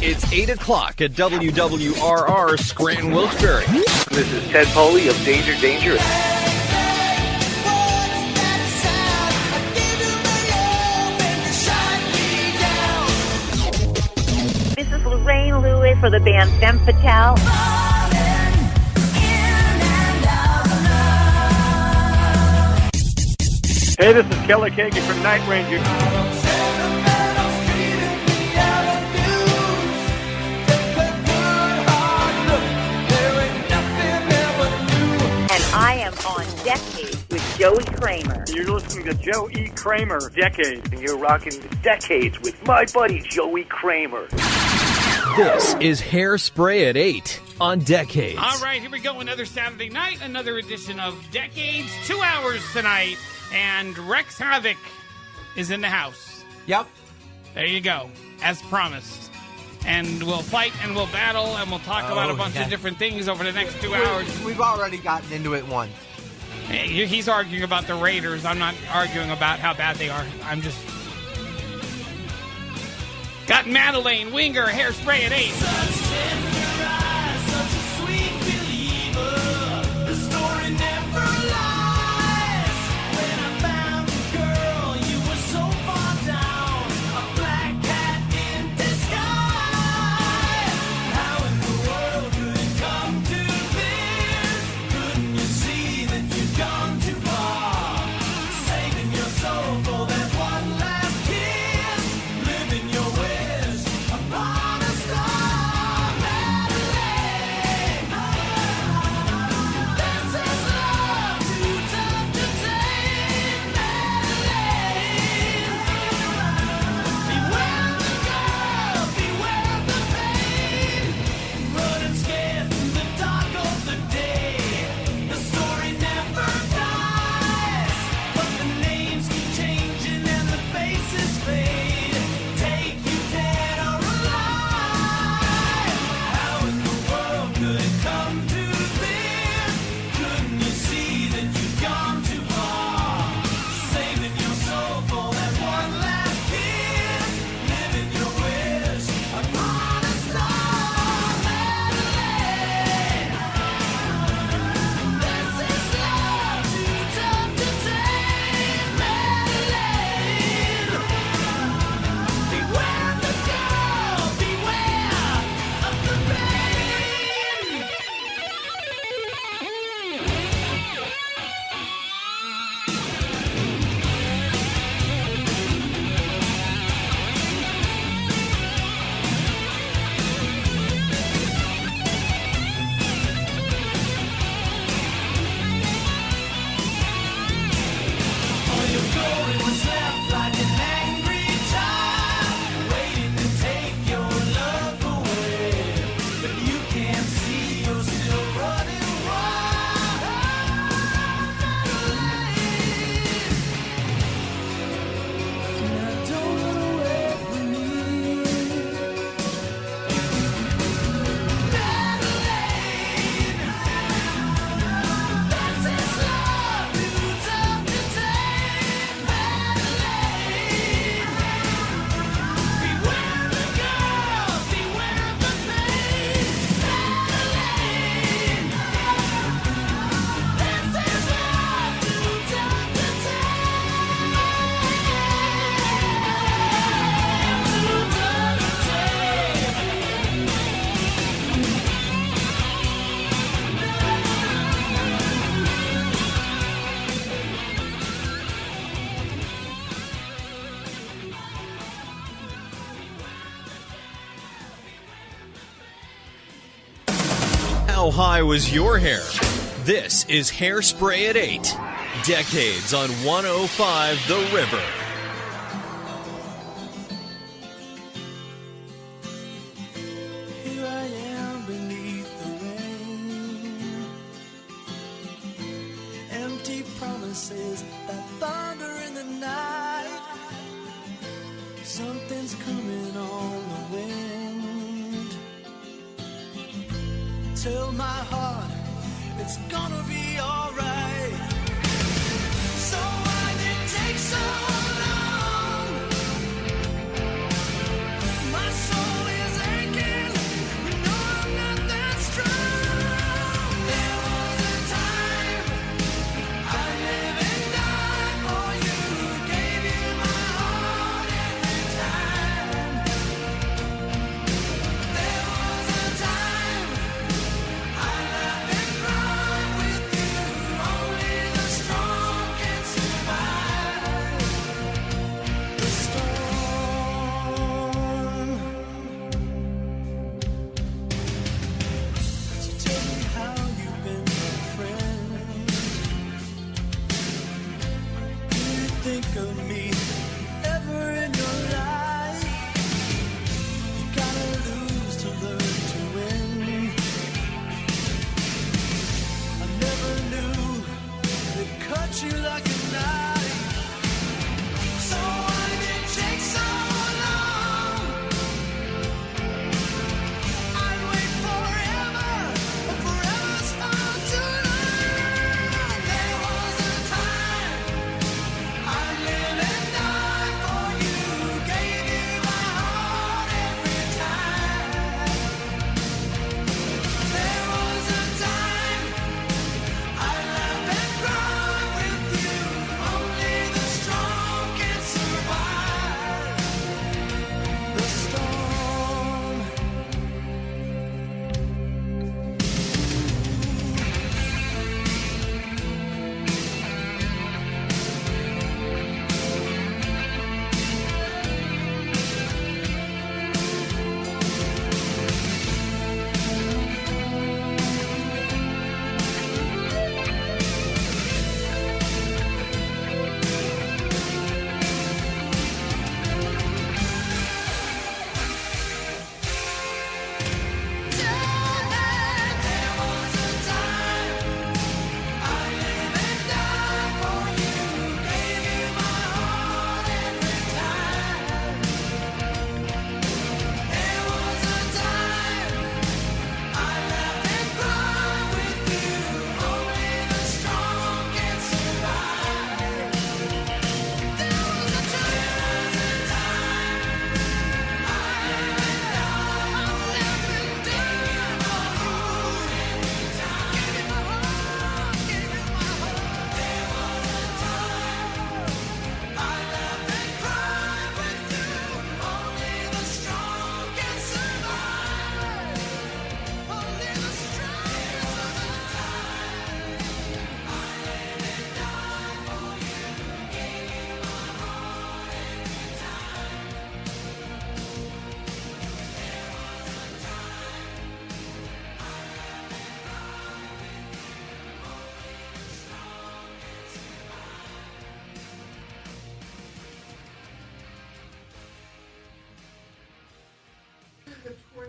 It's 8 o'clock at WWRR Scranton Wilkes-Barre. This is Ted Poley of Danger Danger. This is Lorraine Lewis for the band Femme Fatale. Hey, this is Kelly Kagan from Night Ranger. And I am on Decades with Joey Kramer. You're listening to Joe E. Kramer, Decades. And you're rocking Decades with my buddy Joey Kramer. This is Hairspray at 8 on Decades. All right, here we go. Another Saturday night, another edition of Decades. 2 hours tonight, and Rex Havoc is in the house. Yep. There you go, as promised. And we'll fight and we'll battle and we'll talk about a bunch of different things over the next 2 hours. We've already gotten into it once. He's arguing about the Raiders. I'm not arguing about how bad they are. I'm just... Got Madeleine Winger, Hairspray at 8. How high was your hair? This is Hairspray at 8. Decades on 105 The River. Here I am beneath the rain. Empty promises that thunder in the night. Something's coming on the wind. Tell my heart it's gonna be alright. So why did it take so long? My soul is aching.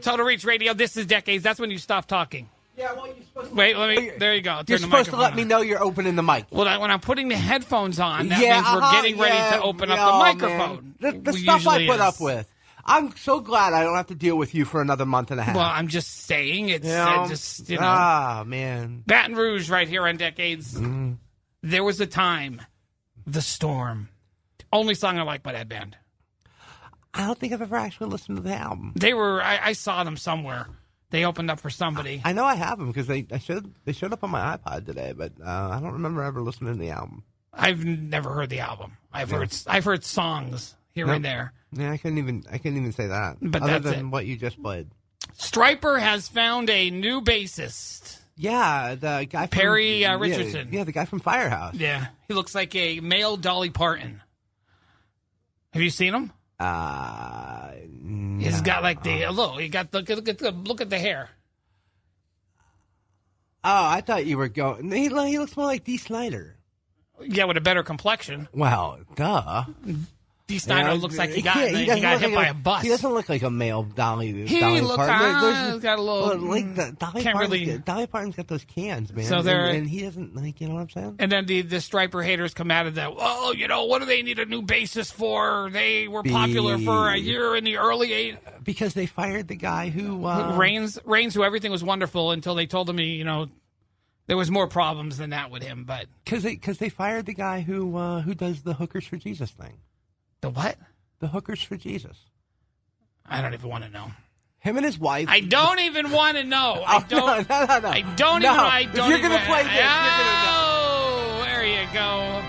Total Reach Radio. This is Decades. That's when you stop talking. Yeah, well, you're supposed to... Wait, there you go. Turn You're the supposed to microphone let me on. know you're opening the mic. Well, when I'm putting the headphones on, that means we're getting ready to open up the microphone. The stuff I put up with. I'm so glad I don't have to deal with you for another month and a half. Well, I'm just saying. It's just, Ah, man. Baton Rouge right here on Decades. There was a time, The Storm. Only song I like by that band. I don't think I've ever actually listened to the album. They were, I saw them somewhere. They opened up for somebody. I know I have them because they showed up on my iPod today, but I don't remember ever listening to the album. I've never heard the album. I've heard songs here and there. Yeah, I couldn't even say that. But other that's than what you just played. Stryper has found a new bassist. Yeah, the guy from, Perry Richardson. Yeah, the guy from Firehouse. Yeah, he looks like a male Dolly Parton. Have you seen him? He's got like the look. He got look at the hair. Oh, I thought you were going. He looks more like Dee Snider. Yeah, with a better complexion. Well, duh. Dee Snider looks like he got hit by a bus. He doesn't look like a male Dolly. He Dolly looks Parton. he's got a little. Like Dolly Parton's got those cans, man. So and he doesn't like. You know what I'm saying? And then the Stryper haters come out of that. Oh, what do they need a new bassist for? They were popular for a year in the early '80s. Because they fired the guy who Reigns, who everything was wonderful until they told him there was more problems than that with him. But because they fired the guy who does the Hookers for Jesus thing. The what? The Hookers for Jesus. I don't even want to know. Him and his wife. I don't even want to know. I don't. No. I don't even. I don't. If you're gonna play this, you're gonna know. Oh, there you go.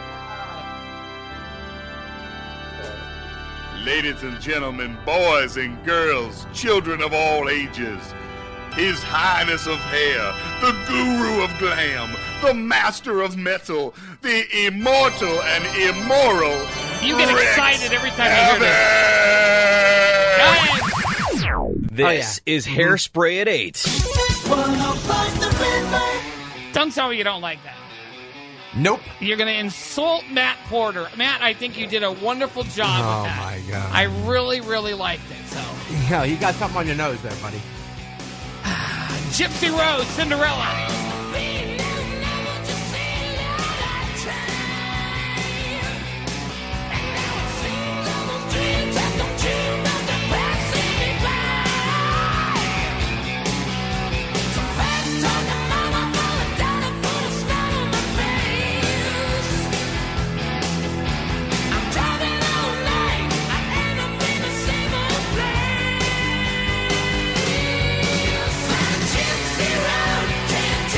Ladies and gentlemen, boys and girls, children of all ages, His Highness of Hair, the Guru of Glam, the Master of Metal, the Immortal and Immoral. You get Rex excited every time you hear this. This is Hairspray at 8. Don't tell me you don't like that. Nope. You're going to insult Matt Porter. Matt, I think you did a wonderful job with that. Oh, my God. I really, really liked it. So, Yeah, you got something on your nose there, buddy. Gypsy Rose, Cinderella. Gypsy road, can't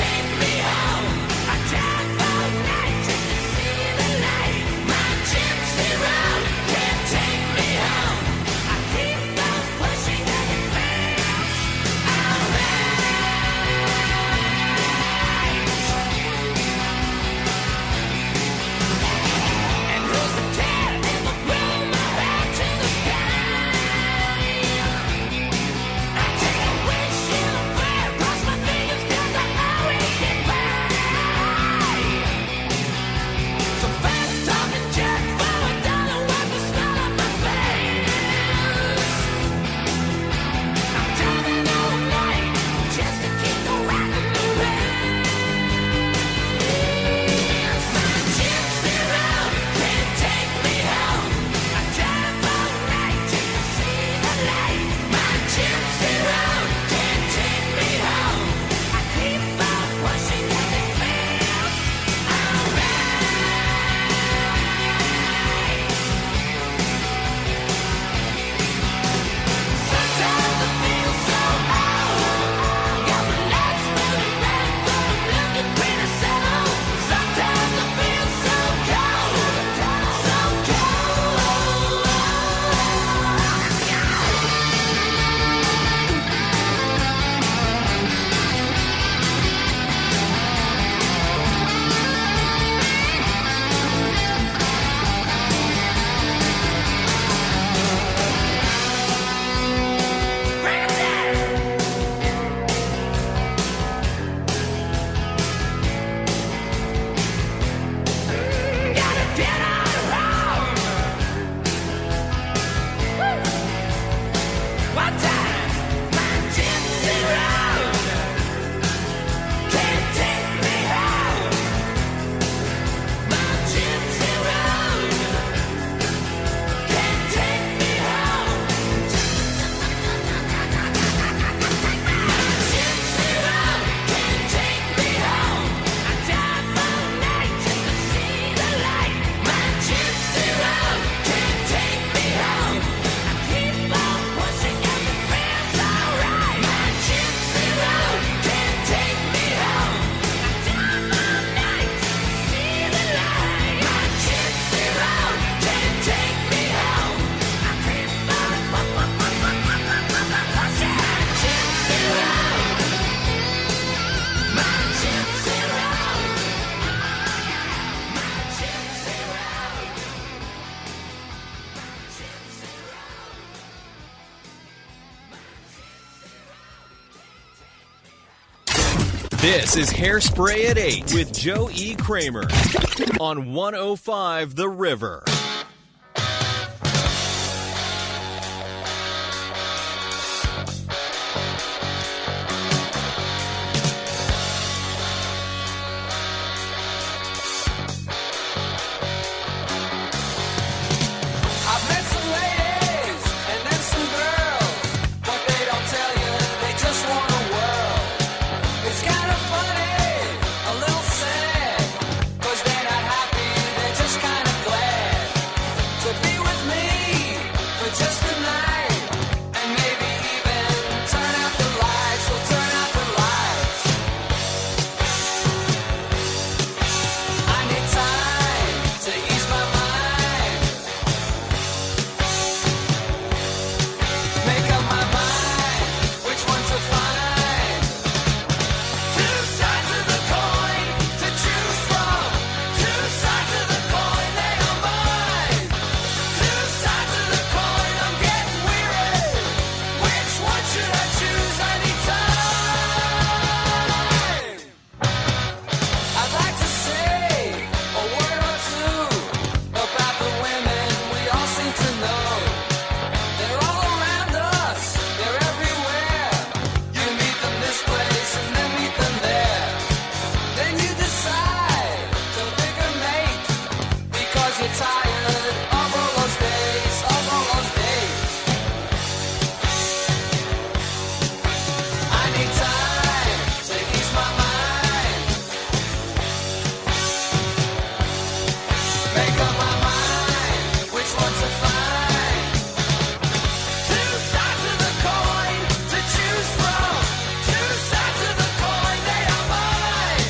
This is Hairspray at 8 with Joe E. Kramer on 105 The River. I've met some ladies and then some girls. What they don't tell you, they just want a world. It's kind of funny, a little sad, 'cause they're not happy, they're just kind of glad to be with me for just a night, and maybe even turn out the lights, we'll turn out the lights. I need time to ease my mind, make up my mind which one to find. Two sides of the coin to choose from. Two sides of the coin, they are mine. Two sides of the coin, I'm getting weary. Which one should I choose? I need time. I'd like to say a word or two about the women we all seem to know. They're all around us, they're everywhere. You meet them this place and then meet them there. Then you decide to pick a mate because you're tired of all those days, of all those days. I need time to ease my mind, make up my mind which one to find. Two sides of the coin to choose from. Two sides of the coin, they are mine.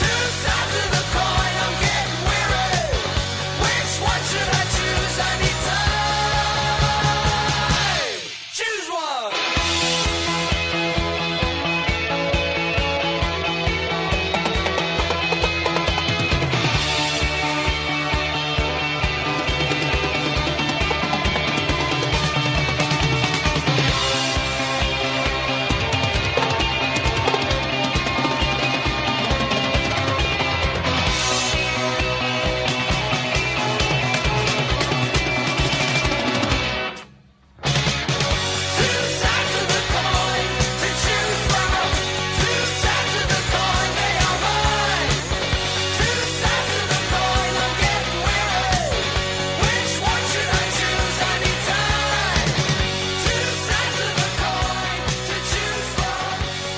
Two sides of the coin, I'm getting weary. Which one should I choose? I need time. Choose one. Two sides of the coin to choose from. Two sides of the coin, they are mine. Two sides of the coin, I'm getting weary. Which one should I choose? I need time. Two sides of the coin to choose from.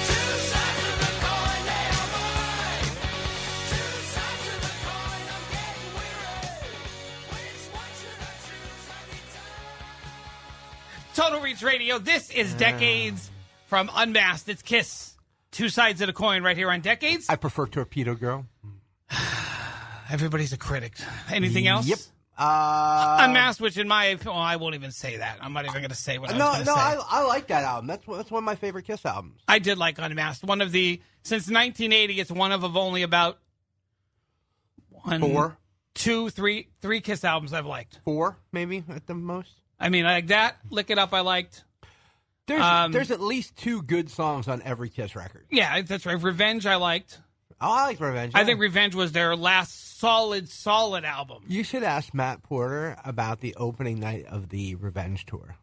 Two sides of the coin, they are mine. Two sides of the coin, I'm getting weary. Which one should I choose? I need time. Total Reach Radio. This is Decades from Unmasked. It's Kiss. Two sides of the coin right here on Decades. I prefer Torpedo Girl. Everybody's a critic. Anything else? Yep. Unmasked, which in my I won't even say that. I'm not even going to say what I was No, going to no, say. I like that album. That's one of my favorite Kiss albums. I did like Unmasked. One of the since 1980, it's one of only about Four, three Kiss albums I've liked. maybe at the most. I mean, I like that. Lick It Up, I liked. There's at least two good songs on every Kiss record. Yeah, that's right. Revenge, I liked. Oh, I like Revenge. I think Revenge was their last solid album. You should ask Matt Porter about the opening night of the Revenge tour.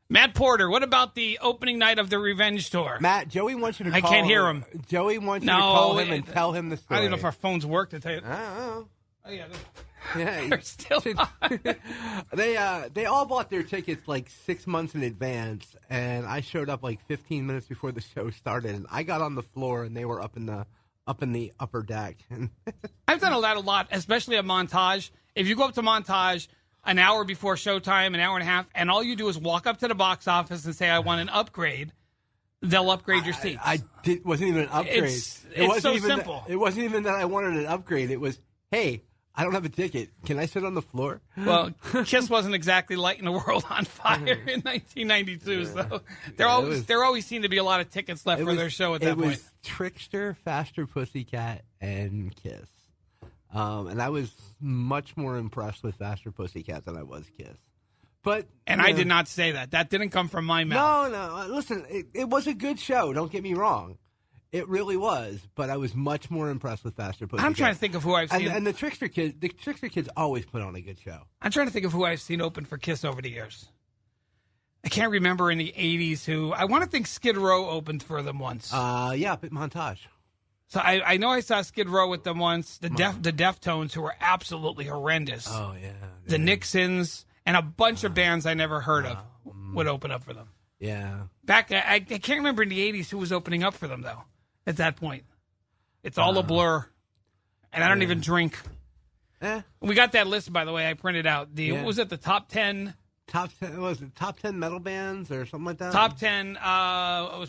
Matt Porter, what about the opening night of the Revenge tour? Matt, Joey wants you to I call can't hear him. Joey wants you No, to call him and tell him the story. I don't know if our phones work to tell you. I don't know. Oh, yeah, Yeah, they're still on. they all bought their tickets like 6 months in advance, and I showed up like 15 minutes before the show started. And I got on the floor, and they were up in the upper deck. I've done that a lot, especially at Montage. If you go up to Montage an hour before showtime, an hour and a half, and all you do is walk up to the box office and say, "I want an upgrade," they'll upgrade your seats. Wasn't even an upgrade. It's so simple. It wasn't even that I wanted an upgrade. It was, hey, I don't have a ticket. Can I sit on the floor? Well, Kiss wasn't exactly lighting the world on fire in 1992, so there always seemed to be a lot of tickets left for their show at that point. It was Trickster, Faster Pussycat, and Kiss. And I was much more impressed with Faster Pussycat than I was Kiss. But I did not say that. That didn't come from my mouth. No. Listen, it was a good show. Don't get me wrong. It really was, but I was much more impressed with Faster Pussycat. I'm trying to think of who I've seen. And the Trickster Kids always put on a good show. I'm trying to think of who I've seen open for Kiss over the years. I can't remember in the 80s who. I want to think Skid Row opened for them once. Yeah, but Montage. So I know I saw Skid Row with them once. The Deftones, who were absolutely horrendous. Oh, yeah. The Nixons, and a bunch of bands I never heard of would open up for them. Yeah. Back, I can't remember in the 80s who was opening up for them, though, at that point. It's all a blur. And I don't even drink. We got that list, by the way, I printed out. What was it, the top 10? Top 10 metal bands or something like that? Top 10,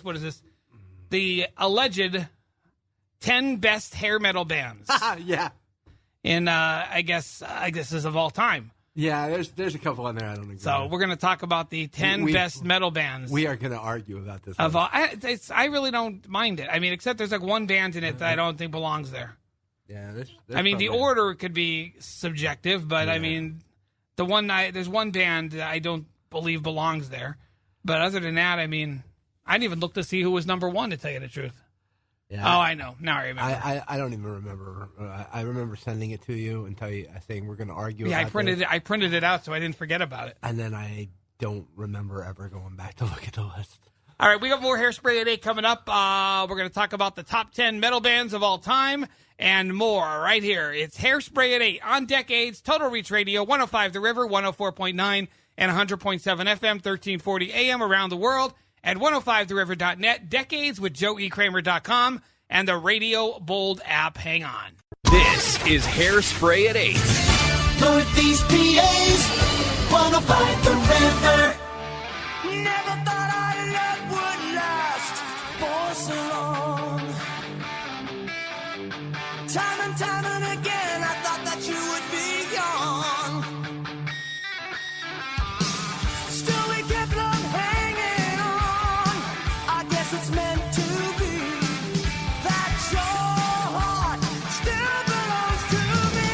what is this? The alleged 10 best hair metal bands. Yeah. And I guess this is of all time. Yeah, there's a couple on there I don't agree. So we're going to talk about the 10 best metal bands. We are going to argue about this. Of all, I really don't mind it. I mean, except there's like one band in it that I don't think belongs there. Yeah, I mean, the order could be subjective, but I mean, there's one band that I don't believe belongs there. But other than that, I mean, I didn't even look to see who was number one, to tell you the truth. Yeah. Oh, I know. Now I remember. I don't even remember. I remember sending it to you and saying we're going to argue. Yeah, about this. I printed it out so I didn't forget about it. And then I don't remember ever going back to look at the list. All right, we got more Hairspray at 8 coming up. We're going to talk about the top 10 metal bands of all time and more right here. It's Hairspray at 8 on Decades, Total Reach Radio, 105 The River, 104.9 and 100.7 FM, 1340 AM around the world at 105theriver.net, Decades with JoeEKramer.com, and the Radio Bold app. Hang on. This is Hairspray at 8. Northeast PA's 105 The River. Never thought our love would last for so long. Time and time and again, I thought that you would be gone. Still, we kept love hanging on. I guess it's meant to be that your heart still belongs to me.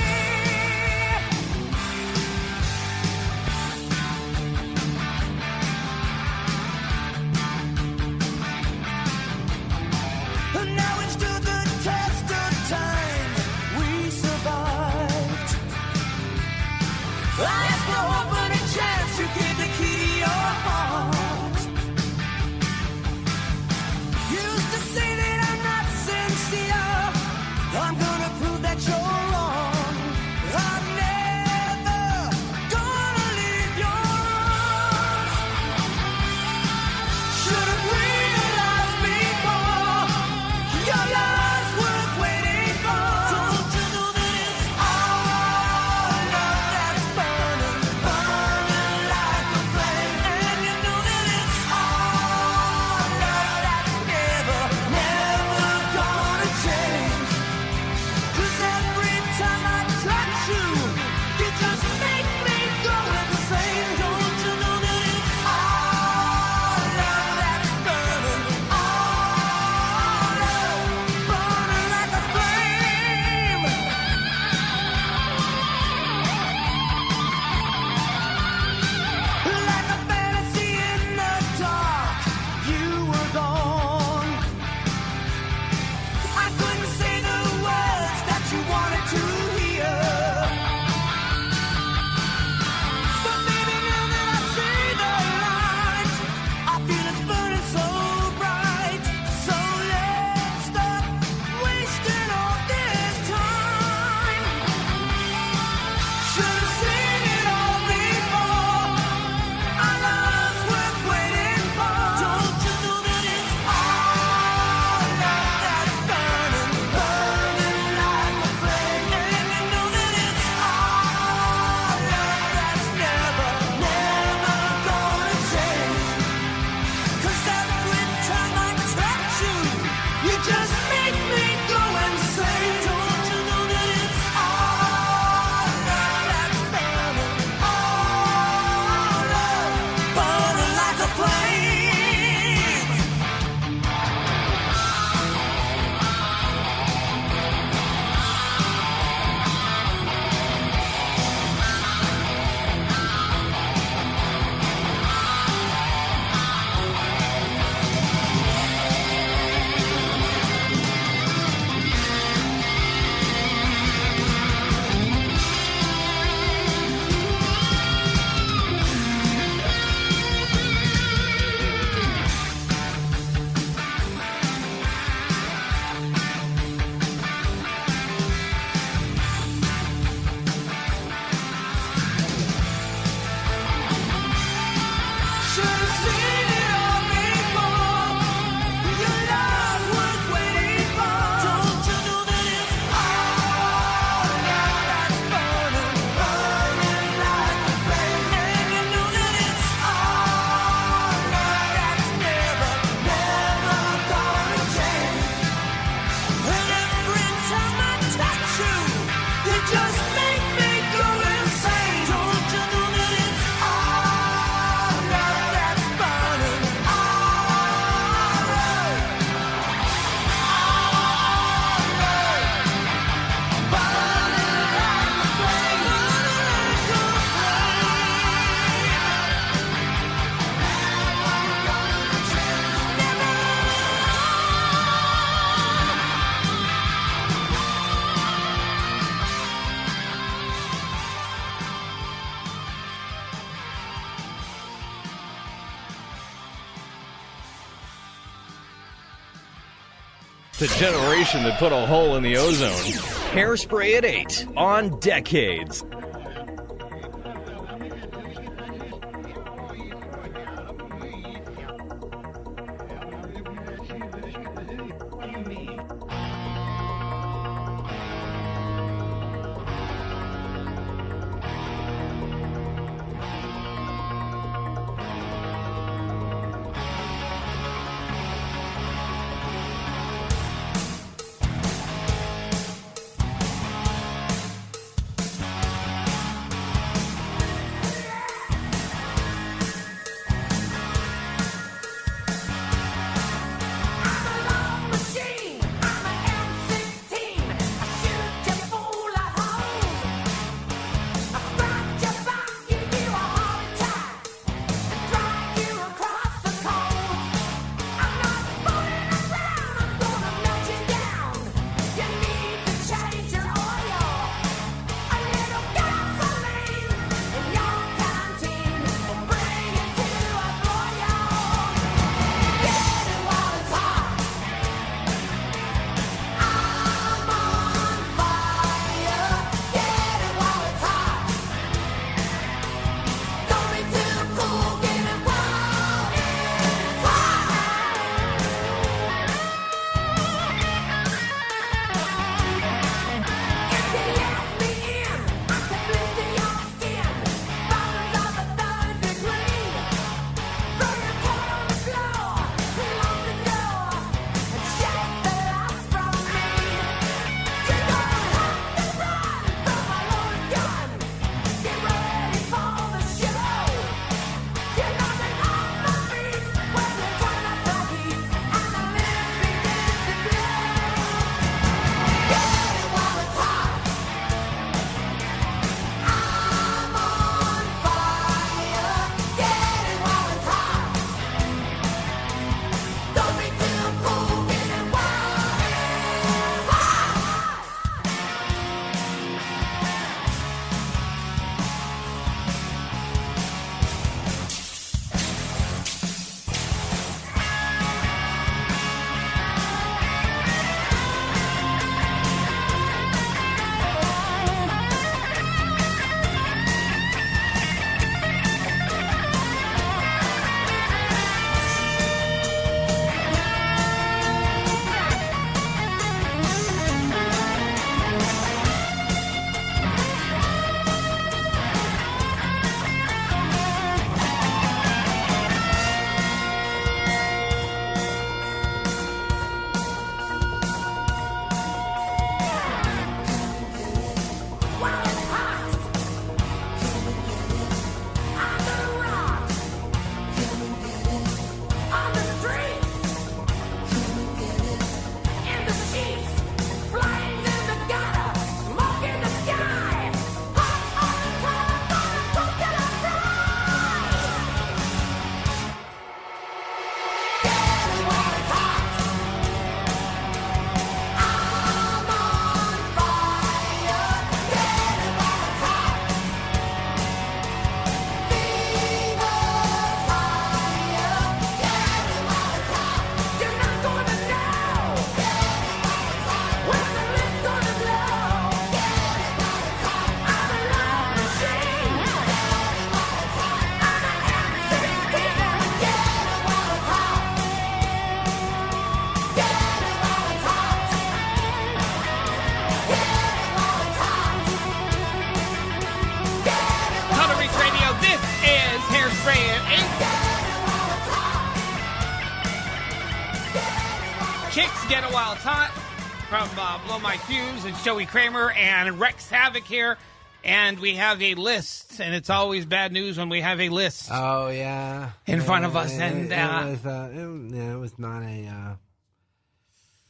The generation that put a hole in the ozone. Hairspray at 8 on Decades. Chicks Get a Wild Hot from Blow My Fuse and Joey Kramer and Rex Havoc here. And we have a list, and it's always bad news when we have a list. Oh, yeah. In front of us. And it was not a...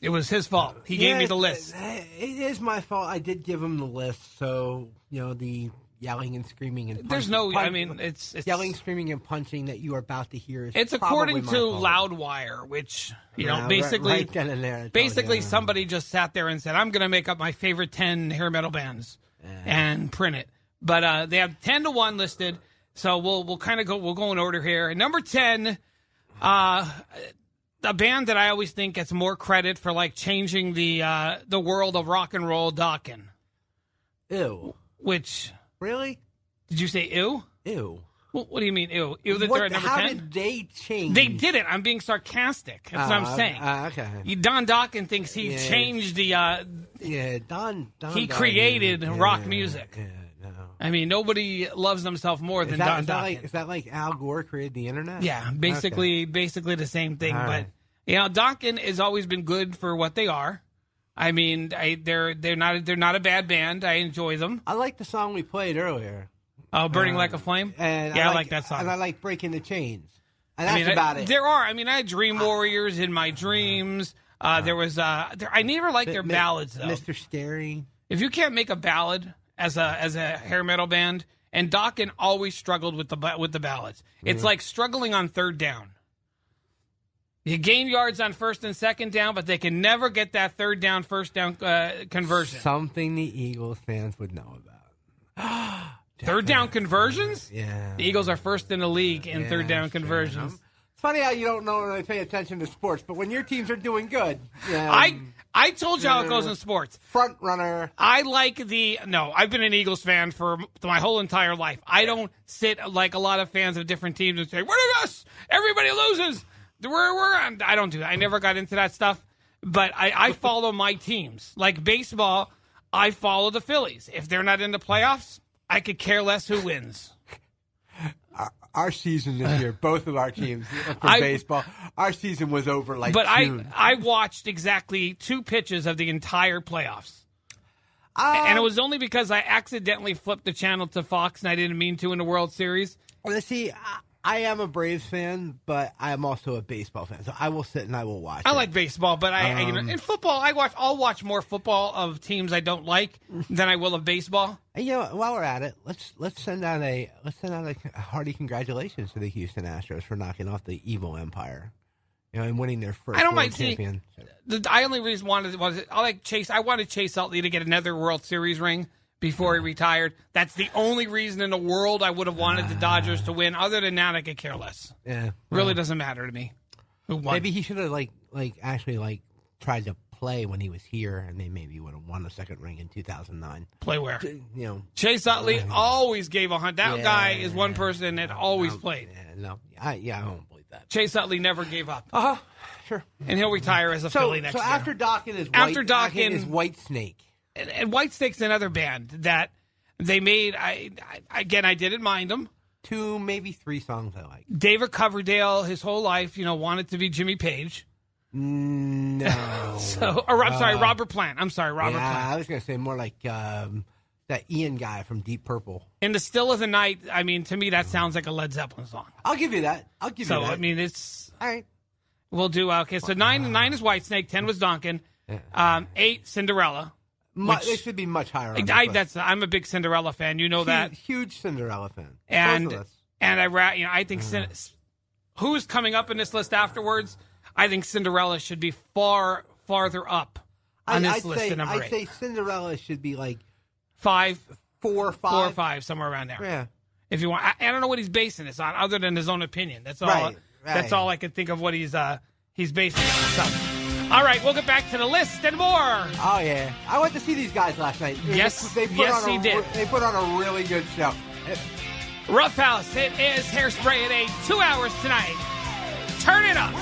It was his fault. He gave me the list. It is my fault. I did give him the list, so, the yelling and screaming and punching. There's no, I mean, it's yelling, screaming, and punching that you are about to hear is it's according to Loudwire, which, basically, right then and there, basically somebody just sat there and said, I'm going to make up my favorite 10 hair metal bands and print it. But they have 10 to 1 listed, so we'll kind of go in order here. And number 10, a band that I always think gets more credit for like changing the world of rock and roll, Dokken. Ew. Which Really? did you say? Ew. Ew. What do you mean? Ew. Ew. That they're at number How 10. did they change? They did it. I'm being sarcastic. That's what I'm saying. Okay. Don Dokken thinks he changed the. Yeah, Don. He created rock music. Yeah, no. I mean, nobody loves themselves more than Don Dokken. Is that like Al Gore created the internet? Yeah, basically the same thing. All But right. Dokken has always been good for what they are. I mean, they're not a bad band. I enjoy them. I like the song we played earlier. Oh, Burning Like a Flame. And I like that song. And I like Breaking the Chains. And that's about it. There are. I mean, I had Dream Warriors in my dreams. There was. I never liked their ballads though. Mr. Scary. If you can't make a ballad as a hair metal band, and Dokken always struggled with the ballads. It's like struggling on third down. You gain yards on first and second down, but they can never get that third down, first down conversion. Something the Eagles fans would know about. Third down conversions? Yeah. The Eagles are first in the league in third down conversions. It's funny how you don't really pay attention to sports, but when your teams are doing good, yeah, I told you how it goes in sports. Front runner. I've been an Eagles fan for my whole entire life. I don't sit like a lot of fans of different teams and say, "We're us. Everybody loses. We're on." I don't do that. I never got into that stuff. But I follow my teams. Like baseball, I follow the Phillies. If they're not in the playoffs, I could care less who wins. Our season this year, both of our teams for baseball, our season was over like June. I watched exactly 2 pitches of the entire playoffs. And it was only because I accidentally flipped the channel to Fox and I didn't mean to in the World Series. Well, see, I am a Braves fan, but I am also a baseball fan. So I will sit and I will watch. I like baseball, but in football, I'll watch more football of teams I don't like than I will of baseball. And while we're at it, let's send out a hearty congratulations to the Houston Astros for knocking off the evil Empire, and winning their first world championship. I only reason I wanted Chase Utley to get another World Series ring before he retired. That's the only reason in the world I would have wanted the Dodgers to win. Other than that, I could care less. Yeah, really doesn't matter to me. Who won? Maybe he should have actually tried to play when he was here, and they maybe would have won a second ring in 2009. Play where? Chase Utley always gave 100. That guy is one person that always played. I don't believe that. Chase Utley never gave up. Sure. And he'll retire as a Philly next year. So after Dokken is Whitesnake. And Whitesnake's another band that they made. I didn't mind them. 2, maybe 3 songs I like. David Coverdale, his whole life, wanted to be Jimmy Page. No. Robert Plant. I'm sorry, Robert Plant. I was going to say more like that Ian guy from Deep Purple. In the Still of the Night, I mean, to me, that sounds like a Led Zeppelin song. I'll give you that. So, I mean, it's... All right. We'll do... Okay, so 9 is Whitesnake, 10 was Dokken, 8, Cinderella. They should be much higher on the list. I'm a big Cinderella fan. You know that. Huge Cinderella fan. And both of us. I think who's coming up in this list afterwards? I think Cinderella should be farther up on this list than number 8. I'd say Cinderella should be like 5, 4 or 5. 4 or 5, somewhere around there. Yeah. If you want, I don't know what he's basing this on, other than his own opinion. That's all. Right. That's all I can think of what he's basing it on. So, all right, we'll get back to the list and more. Oh yeah, I went to see these guys last night. Yes, he did. They put on a really good show. Rough House. It is Hairspray at 8. 2 hours tonight. Turn it up.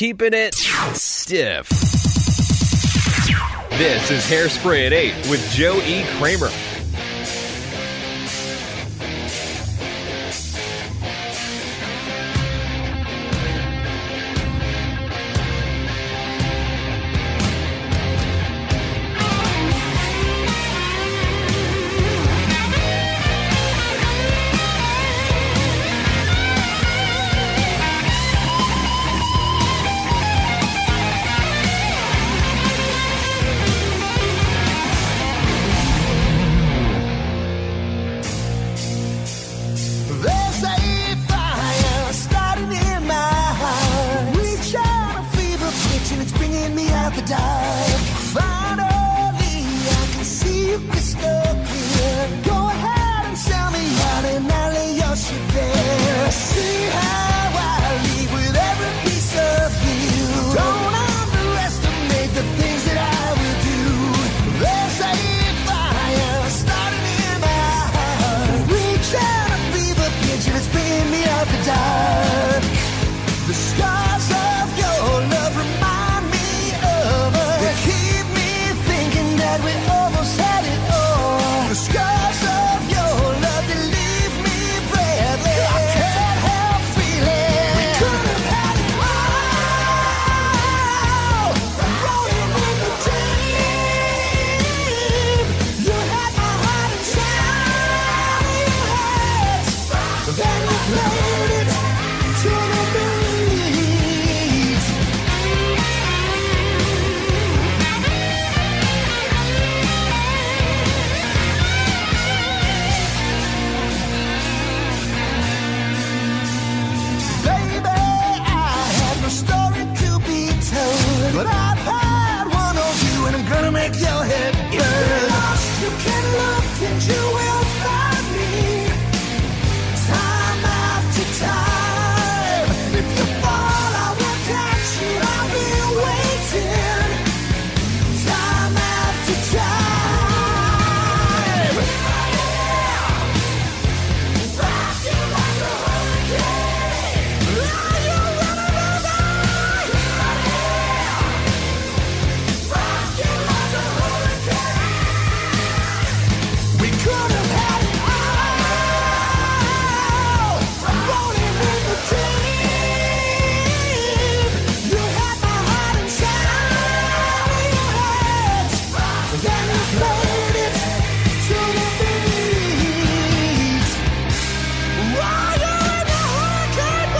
keeping it stiff. This is Hairspray at 8 with Joe E. Kramer. There's a fire starting in my heart. Reach out a fever pitch and it's bringing me out the dark. Finally, I can see you crystal clear. Go ahead and sell me out and I'll lay your shit there. See how I leave with every piece of you. Don't underestimate the things that I will do. There's a fire starting in my heart. Reach out a fever pitch and it's bringing me out the dark. The scars of your love remind me of us. They keep me thinking that we almost had it all. The scars of your love, they leave me breathless. I can't help feeling we could have had it all. Rolling in the deep, you had my heart inside your hands. Then you played it to the beat. Baby, I had no story to be told, but I've had one of you and I'm gonna make your head burn. If you're lost, you can look and you will find me. Time after time. If you fall, I will catch you. I'll be waiting. Time after time. Rock you like a hurricane. Are you running over? Rock you like a hurricane. We could have had it all. Rolling in the deep. You had my heart inside your hands. Then you played it to the beat. While you're in the hurricane,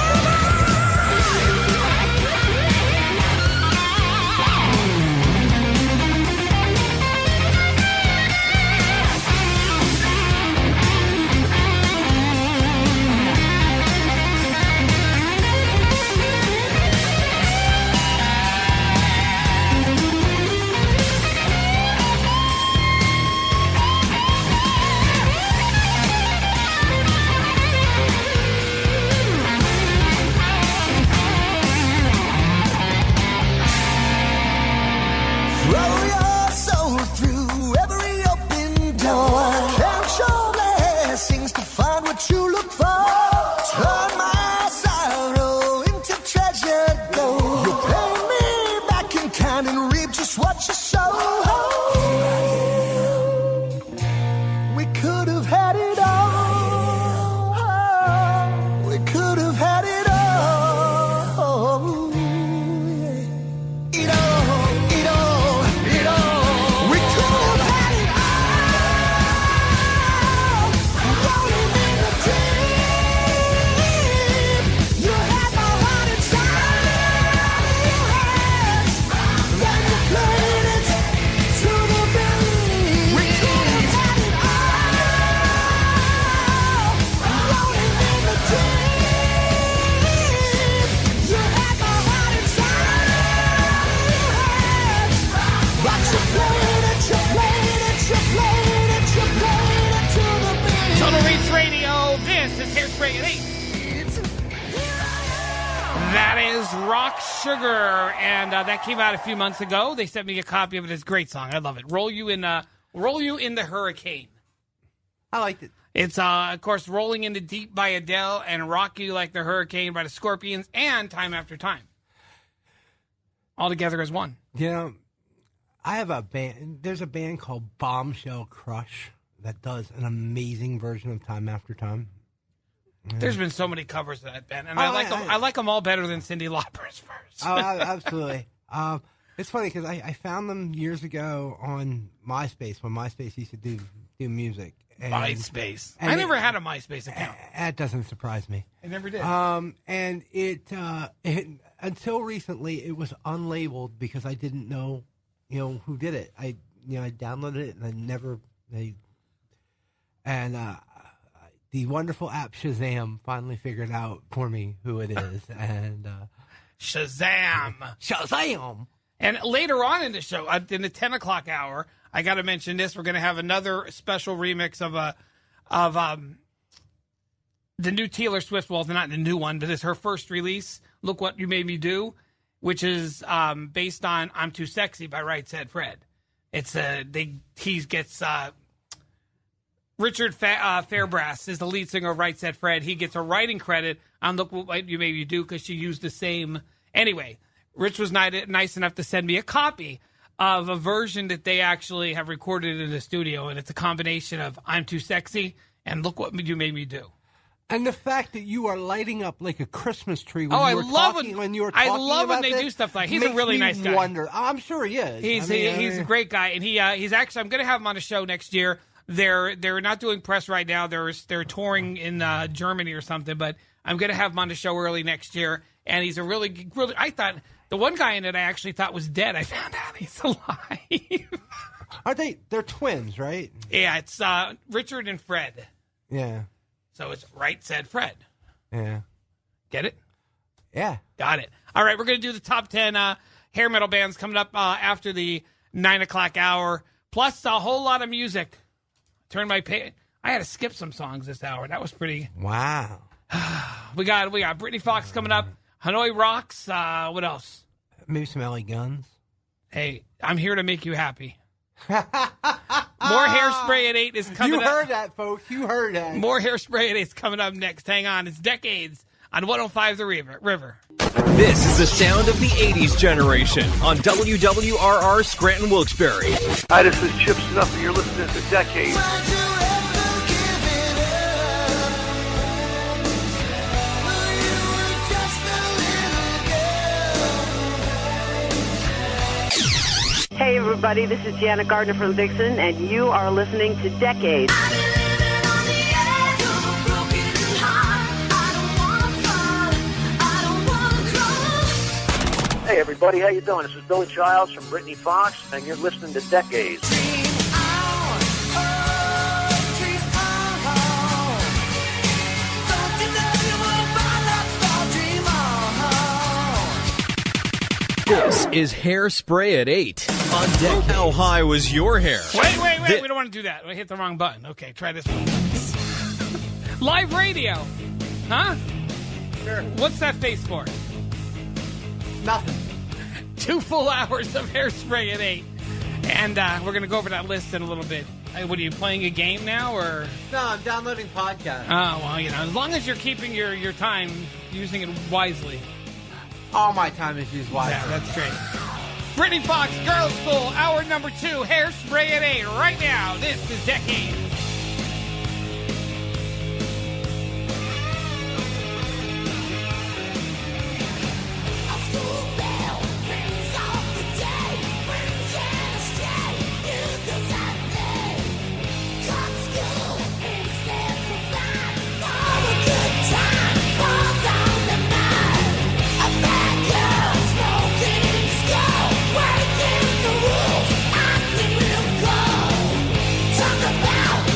throw your soul through every open door. Count your blessings to find what you look for. Turn my sorrow into treasure gold. You pay me back in kind and reap just what you sow. We could have had it all. We could have had it all. It all, it all, it all. We could have had it all. Rolling in the deep. You had my heart inside your hands. Then you played it to the beat. We could have had it all. Rolling in the deep. You had my heart inside your hands. But you played it, you played it, you played it, you played it to the beat. Total Reach Radio. This is Hairspray at 8. That is Rock Sugar, and that came out a few months ago. They sent me a copy of it. It's a great song. I love it. Roll You in the Hurricane. I liked it. It's, of course, Rolling in the Deep by Adele and Rock You Like the Hurricane by the Scorpions and Time After Time. all together as one. You know, I have a band. There's a band called Bombshell Crush that does an amazing version of Time After Time. Yeah. There's been so many covers of that band, and I like them all better than Cyndi Lauper's verse. Oh, absolutely. It's funny because I found them years ago on MySpace when MySpace used to do music. And, MySpace. And I never had a MySpace account. That doesn't surprise me. I never did. And it until recently it was unlabeled because I didn't know, who did it. I downloaded it and I never the wonderful app Shazam finally figured out for me who it is. And Shazam! And later on in the show, in the 10 o'clock hour, I got to mention this. We're going to have another special remix of the new Taylor Swift. Well, not the new one, but it's her first release. Look What You Made Me Do, which is based on "I'm Too Sexy" by Right Said Fred. It's he gets Richard Fairbrass is the lead singer of Right Said Fred. He gets a writing credit on "Look What You Made Me Do" because she used the same. Anyway, Rich was nice enough to send me a copy of a version that they actually have recorded in the studio, and it's a combination of "I'm Too Sexy" and "Look What You Made Me Do." And the fact that you are lighting up like a Christmas tree when I you were love talking, it. when you were talking I love when about they this, do stuff like. He's a makes really me nice guy. Wonder. I'm sure he is. He's a great guy, and he's actually. I'm going to have him on a show next year. They're not doing press right now. They're touring in Germany or something, but I'm going to have him on the show early next year. And he's a really. I thought the one guy in it I actually thought was dead. I found out he's alive. Are they? They're twins, right? Yeah, it's Richard and Fred. Yeah. So it's Right Said Fred. Yeah. Get it? Yeah. Got it. All right, we're going to do the top 10 hair metal bands coming up after the 9 o'clock hour, plus a whole lot of music. Turn my page. I had to skip some songs this hour. That was pretty. Wow. We got Brittany Fox coming up. Hanoi Rocks. What else? Maybe some LA Guns. Hey, I'm here to make you happy. More Hairspray at 8 is coming up. You heard that, folks. You heard that. More Hairspray at 8 is coming up next. Hang on. It's Decades on 105 The River. This is the sound of the 80s generation on WWRR Scranton Wilkes-Barre. Hi, this is Chip Snuff, and you're listening to Decades. Hey, everybody, this is Janet Gardner from Vixen, and you are listening to Decades. Hey, everybody, how you doing? This is Billy Childs from Brittany Fox, and you're listening to Decades. This is Hairspray at 8 on Deck. How high was your hair? Wait. We don't want to do that. We hit the wrong button. Okay, try this one. Live radio. Huh? Sure. What's that face for? Nothing. 2 full hours of Hairspray at 8. And we're going to go over that list in a little bit. What are you, playing a game now, or? No, I'm downloading podcasts. Oh, well, as long as you're keeping your time, using it wisely. All my time is used wisely. Yeah, that's great. Brittany Fox, Girls School, hour number 2, Hairspray at 8. Right now, this is Decades. Talk about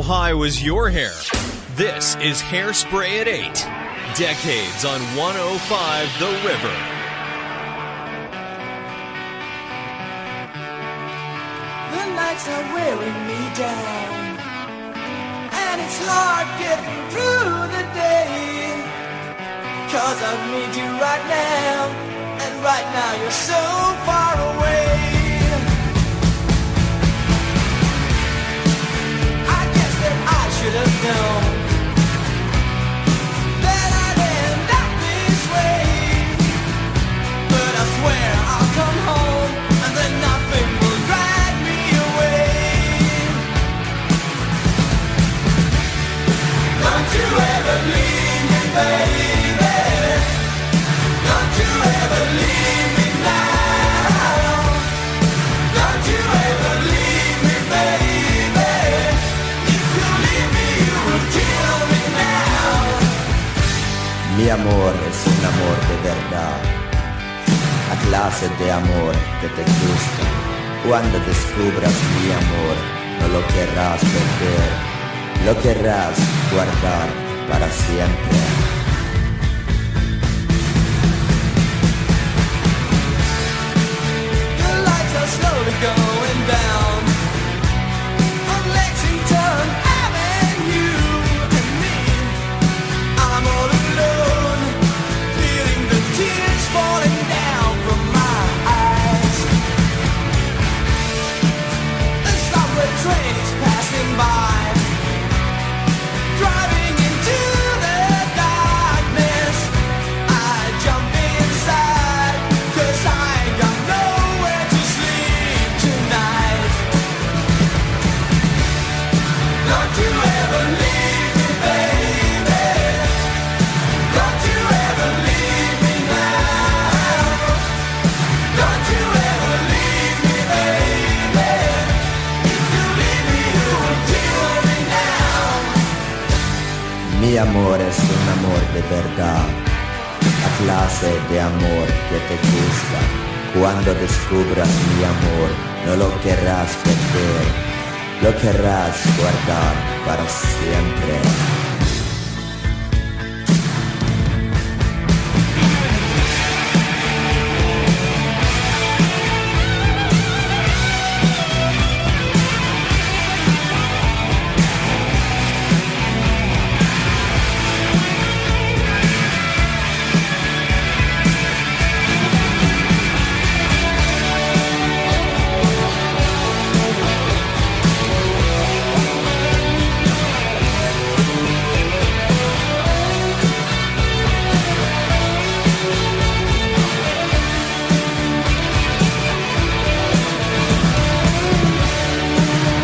high was your hair? This is Hairspray at 8. Decades on 105 The River. The lights are wearing me down, and it's hard getting through the day, 'cause I need you right now, and right now you're so far away. I guess that I should have known that I'd end up this way, but I swear I'll come home, and then nothing will drag me away. Don't you ever leave me, baby. Don't you ever leave me now. Don't you ever leave me, baby. If you leave me, you will kill me now. Mi amor es un amor de verdad, la clase de amor que te gusta. Cuando descubras mi amor, no lo querrás perder, lo querrás guardar para siempre. The lights are slowly going down on Lexington Avenue, and me, I'm all alone, feeling the tears falling down from my eyes. The subway train is passing by, driving into the darkness. I jump inside, 'cause I ain't got nowhere to sleep tonight. Don't you ever leave me, baby. Don't you ever leave me now. Don't you ever leave me, baby. If you leave me, you will kill me now. Mi amor es un amor de verdad, la clase de amor que te gusta. Cuando descubras mi amor, no lo querrás perder, lo querrás guardar para siempre.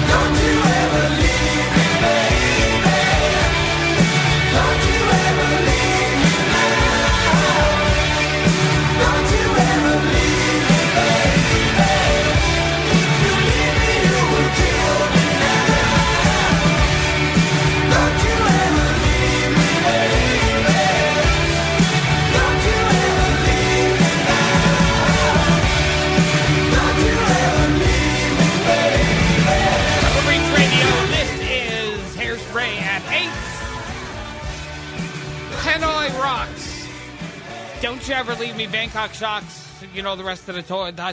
Don't you ever leave me, baby. Don't you ever leave me now. Don't you ever leave me, baby. If you leave me, you will kill me now. Don't you ever leave me, baby. Don't you ever leave me now. Don't you ever leave me, baby. Double Reach Radio, this is Hairspray at 8. Hanoi Rocks. Don't You Ever Leave Me, Bangkok Shocks. You know the rest of the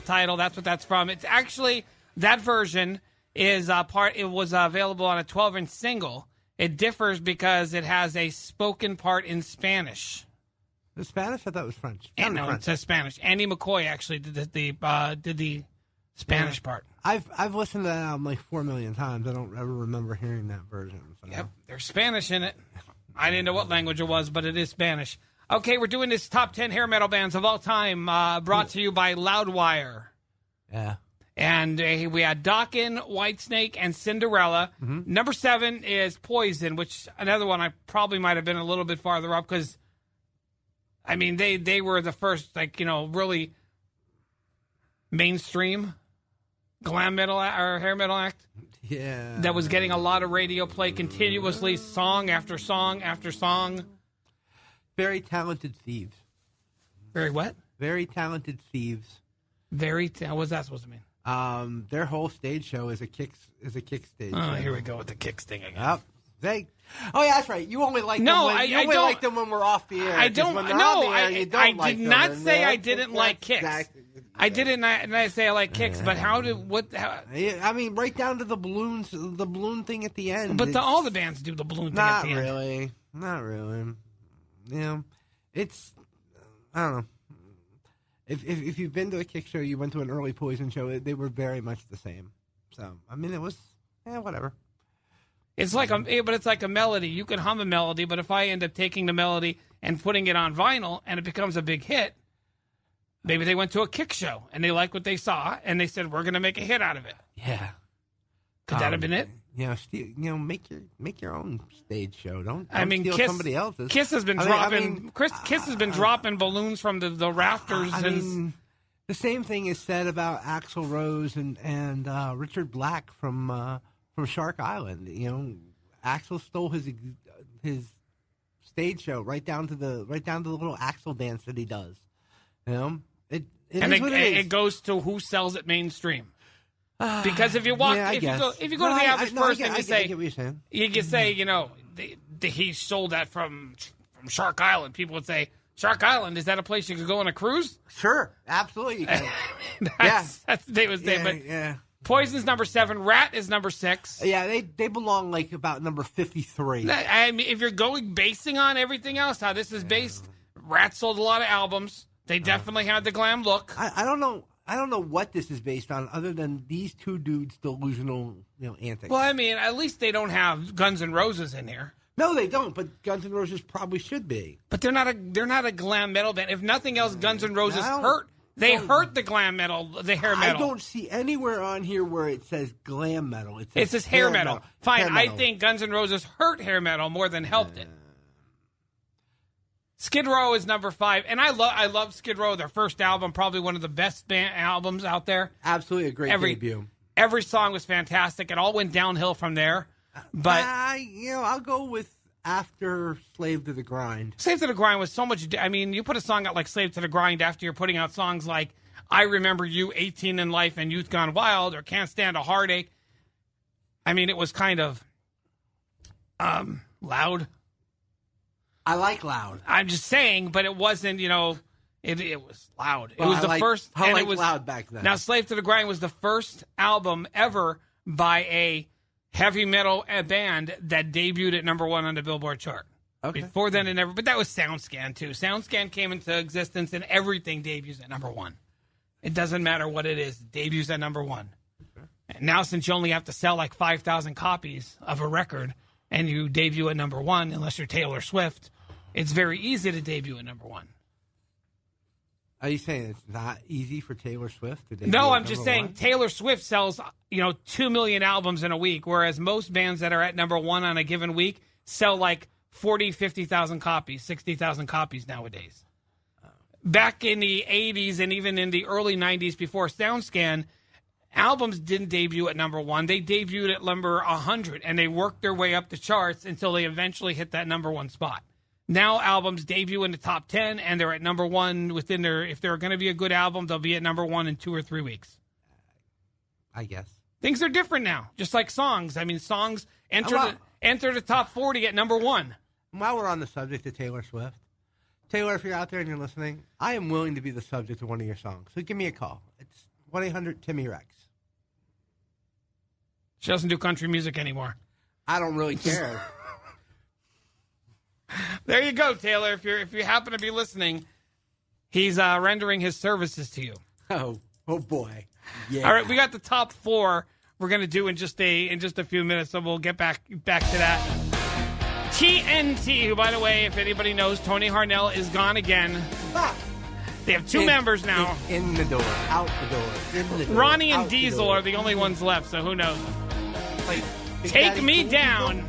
title. That's what that's from. It's actually, that version is it was available on a 12-inch single. It differs because it has a spoken part in Spanish. The Spanish? I thought it was French. And no, French. it says Spanish. Andy McCoy actually did the Spanish part. I've listened to that album like 4 million times. I don't ever remember hearing that version. So. Yep, there's Spanish in it. I didn't know what language it was, but it is Spanish. Okay, we're doing this top 10 hair metal bands of all time, brought to you by Loudwire. Yeah. And we had Dokken, Whitesnake, and Cinderella. Mm-hmm. Number 7 is Poison, which another one I probably might have been a little bit farther up because, I mean, they were the first, really mainstream glam metal or hair metal act. Yeah. That was getting a lot of radio play continuously, song after song after song. Very talented thieves. Very what? Very talented thieves. What's that supposed to mean? Their whole stage show is a kick stage. Oh, show. here we go with the kicks thing again. Yep. Oh, yeah, that's right. You only like No, them when, I don't. like them when we're off the air. I 'cause don't. when they're No, on the air, you don't I like did them, not and say I that's- didn't like kicks. exactly- I didn't. And I say I like kicks, but how did what? How, Yeah, I mean, right down to the balloons, the balloon thing at the end. but it's- all the bands do the balloon thing at Not the end. really. Not really. Yeah, it's I don't know. If you've been to a kick show, you went to an early Poison show. They were very much the same. So I mean, it was whatever. It's like but it's like a melody. You can hum a melody, but if I end up taking the melody and putting it on vinyl and it becomes a big hit, maybe they went to a kick show and they liked what they saw and they said we're going to make a hit out of it. Yeah. Could that have been it? Make your own stage show. Don't I mean, steal Kiss, somebody else's. Kiss has been dropping. Kiss has been dropping balloons from the rafters. I mean, the same thing is said about Axl Rose and Richard Black from Shark Island. You know, Axl stole his stage show right down to the little Axl dance that he does. You know, it goes to who sells it mainstream. Because if you walk, if you go to the average person, you can say, you know, he sold that from Shark Island. People would say, Shark Island, is that a place you could go on a cruise? Sure, absolutely. You can. That's what they would say. But Poison's number 7. Rat is number 6. Yeah, they belong like about number 53. I mean, if you're basing on everything else, how this is based, Rat sold a lot of albums. They definitely had the glam look. I don't know. I don't know what this is based on, other than these two dudes' delusional, antics. Well, I mean, at least they don't have Guns N' Roses in here. No, they don't. But Guns N' Roses probably should be. But they're not a glam metal band. If nothing else, Guns N' Roses hurt the glam metal, the hair metal. I don't see anywhere on here where it says glam metal. It says hair metal. Fine, hair metal. I think Guns N' Roses hurt hair metal more than helped it. Skid Row is number 5, and I love Skid Row. Their first album, probably one of the best band albums out there. Absolutely a great debut. Every song was fantastic. It all went downhill from there. But I'll go with after Slave to the Grind. Slave to the Grind was so much. I mean, you put a song out like Slave to the Grind after you're putting out songs like I Remember You, 18 in Life, and Youth Gone Wild, or Can't Stand a Heartache. I mean, it was kind of loud. I like loud. I'm just saying, but it wasn't, it was loud. Well, it was the first. I and liked it was loud back then. Now, Slave to the Grind was the first album ever by a heavy metal band that debuted at number 1 on the Billboard chart. Okay. Before then, it never. But that was SoundScan too. SoundScan came into existence, and everything debuts at number 1. It doesn't matter what it is. It debuts at number 1. Okay. And now, since you only have to sell like 5,000 copies of a record, and you debut at number 1, unless you're Taylor Swift, it's very easy to debut at number 1. Are you saying it's not easy for Taylor Swift to debut? No, at I'm just number saying 1? Taylor Swift sells, 2 million albums in a week, whereas most bands that are at number 1 on a given week sell like 40, 50,000 copies, 60,000 copies nowadays. Back in the 80s and even in the early 90s before SoundScan, albums didn't debut at number 1. They debuted at number 100, and they worked their way up the charts until they eventually hit that number 1 spot. Now albums debut in the top 10, and they're at number 1 within their. If they're going to be a good album, they'll be at number 1 in 2 or 3 weeks. I guess things are different now, just like songs. I mean, songs enter the top 40 at number 1. While we're on the subject of Taylor Swift, Taylor, if you're out there and you're listening, I am willing to be the subject of one of your songs. So give me a call. It's 1-800-TIMMY-REX. She doesn't do country music anymore. I don't really care. There you go, Taylor. If you happen to be listening, he's rendering his services to you. Oh boy. Yeah. All right, we got the top 4 we're going to do in just a few minutes, so we'll get back to that. TNT, who, by the way, if anybody knows, Tony Harnell is gone again. They have 2 members now. In the door, out the door, in the door. Ronnie and Diesel are the only ones left, so who knows? Like, Take Me Down.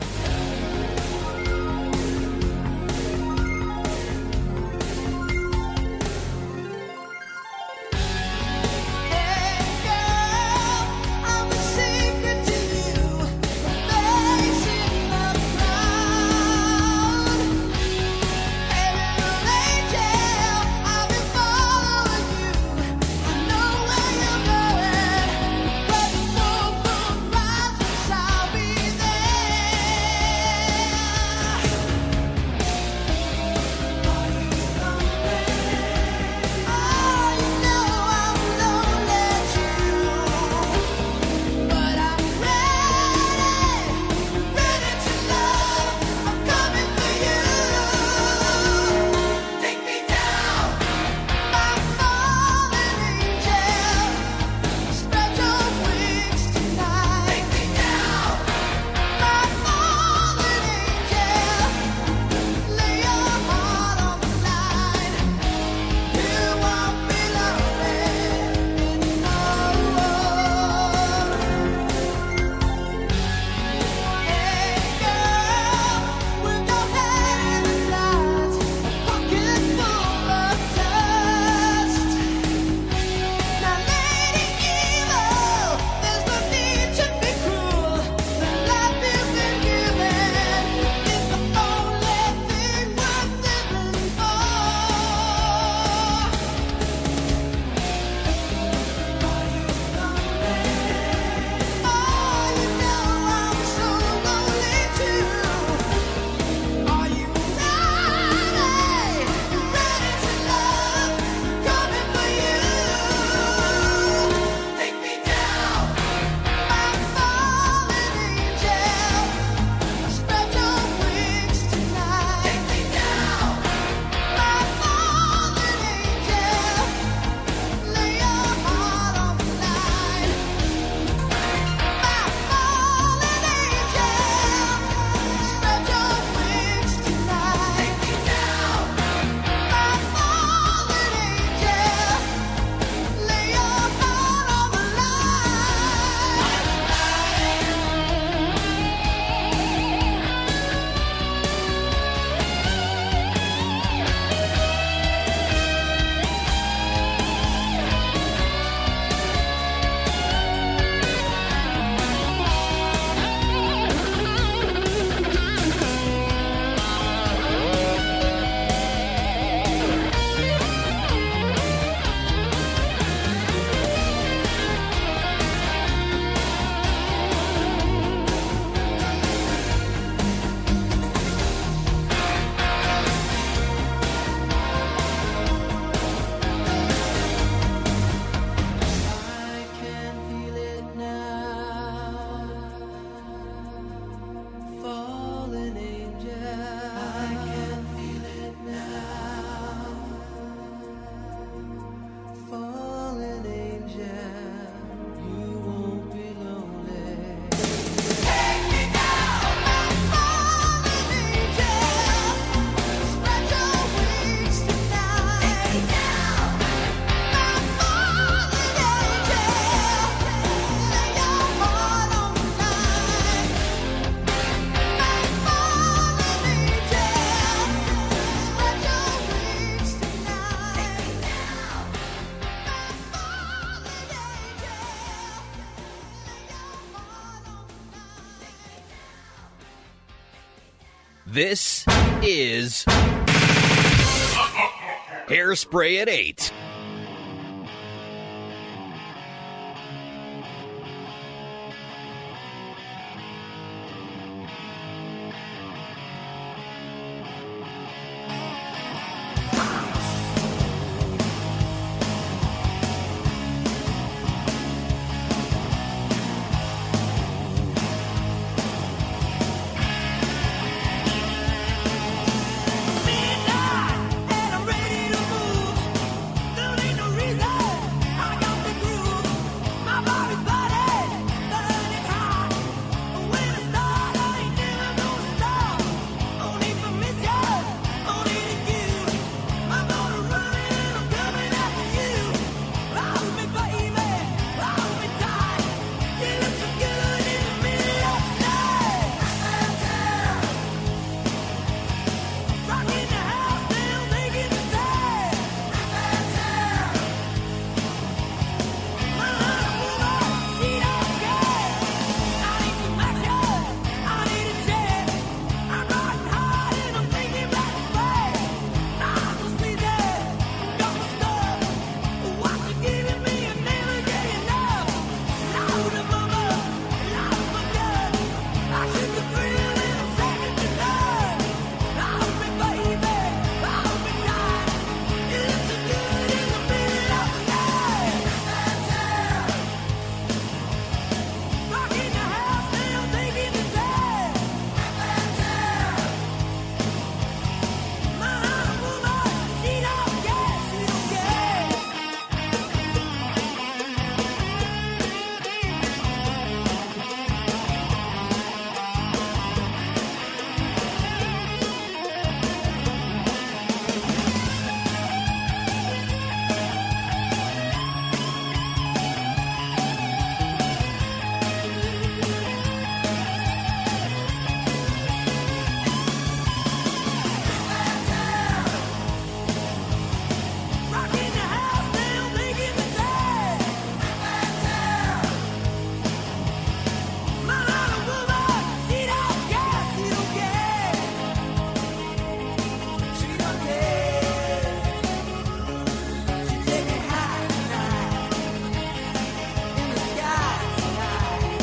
This is Hairspray at 8. And I'm ready to move. There ain't no reason. I got the groove. My body's burning, burning hot. When I start, I ain't never gonna stop. Only for mission, only to you. I'm gonna run and I'm coming after you. Hold me, baby, hold me tight. You look so good in the middle of the night. Rocking the house, still making the time. My woman, she don't care. I need some action, I need a chance. I'm riding hard and I'm thinking back to play. I'm so sleazy, got my stuff. What you giving me, I never get enough. Loud of mama, loud of my gun. I shoot the thrill and I'm second to none. Hold me, baby, hold me tight. You look so good in the middle of the night. Rocking the house, still taking the time. My woman, she don't care, she don't care. Rocking the house, still taking the time. My woman, she don't care, she don't care. She don't care. She's taking high tonight in the sky tonight.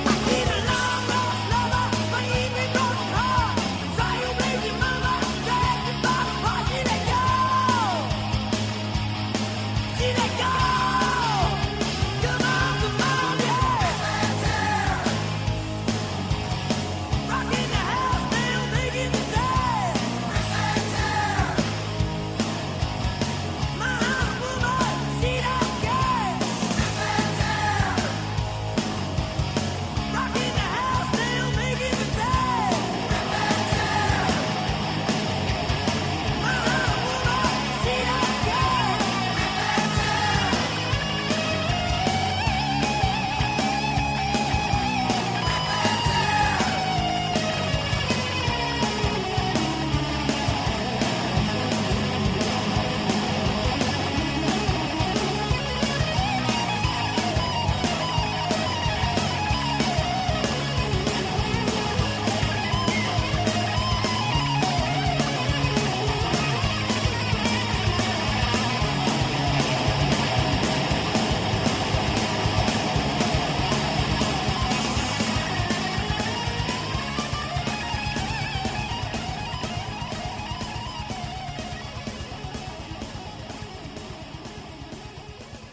I see the long lost lover, my evening broken heart. Saw you blazing, mama, dancing by the bar. She let go. She let go. Come on, yeah. Rocking the house, still taking the time. My woman, she don't care. Rocking the house, still making the time. My woman, she don't care.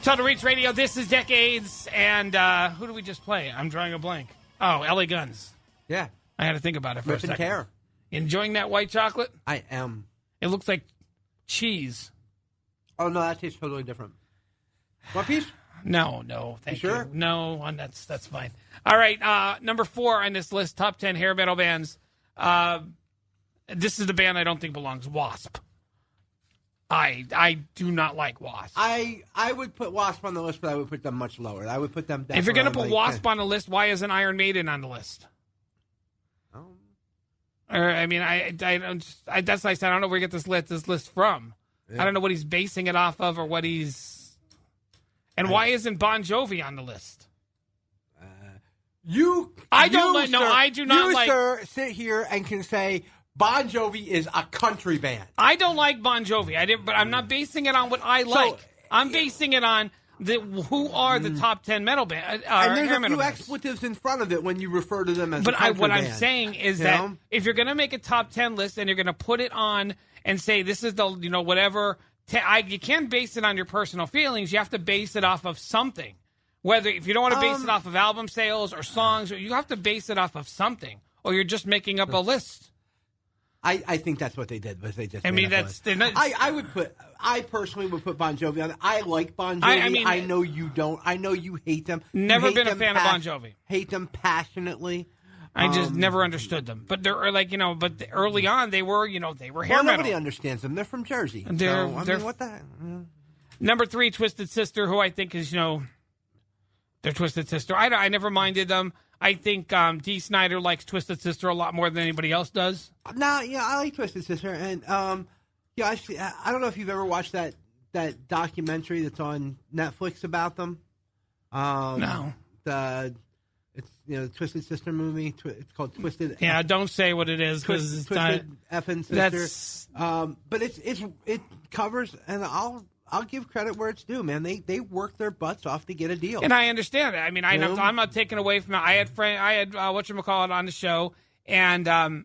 Total Reach Radio, this is Decades, and who do we just play? I'm drawing a blank. Oh, LA Guns. Yeah. I had to think about it for a Rip and second. tear. Enjoying that white chocolate? I am. It looks like cheese. Oh, no, that tastes totally different. One piece? No, thank you. sure? No, that's fine. All right, number 4 on this list, top 10 hair metal bands. This is the band I don't think belongs, Wasp. I do not like Wasp. I would put Wasp on the list, but I would put them much lower. I would put them down. If you're going to put like Wasp on the list, why isn't Iron Maiden on the list? Or, I mean, I don't. That's nice. I don't know where you get this list from. Yeah. I don't know what he's basing it off of or what he's. And why isn't Bon Jovi on the list? I don't sir, I do not you, like. sir, sit here and can say Bon Jovi is a country band. I don't like Bon Jovi. But I'm not basing it on what I like. I'm basing it on who are the top 10 metal band. And there's hair a metal few bands. expletives in front of it when you refer to them as. But a country what band. I'm saying is You that know? if you're going to make a top 10 list and you're going to put it on and say this is the whatever, you can't base it on your personal feelings. You have to base it off of something. Whether if you don't want to base it off of album sales or songs, you have to base it off of something, or you're just making up a list. I think that's what they did. Was they just? I mean, I personally would put Bon Jovi on it. I like Bon Jovi. I know you don't. I know you hate them. Never hate been a them fan of Bon Jovi. Hate them passionately. I just never understood them. But they're like but early on they were hair metal. Nobody understands them. They're from Jersey. They're what the heck? Number 3, Twisted Sister, who I think is their Twisted Sister. I never minded them. I think Dee Snider likes Twisted Sister a lot more than anybody else does. I like Twisted Sister, and I don't know if you've ever watched that documentary that's on Netflix about them. No. It's the Twisted Sister movie. It's called Twisted. Yeah, don't say what it is because it's Twisted Effin' Sister. But it covers, and I'll give credit where it's due, man. They worked their butts off to get a deal, and I understand that. I mean, I'm not taking away from it. I had whatchamacallit on the show, and I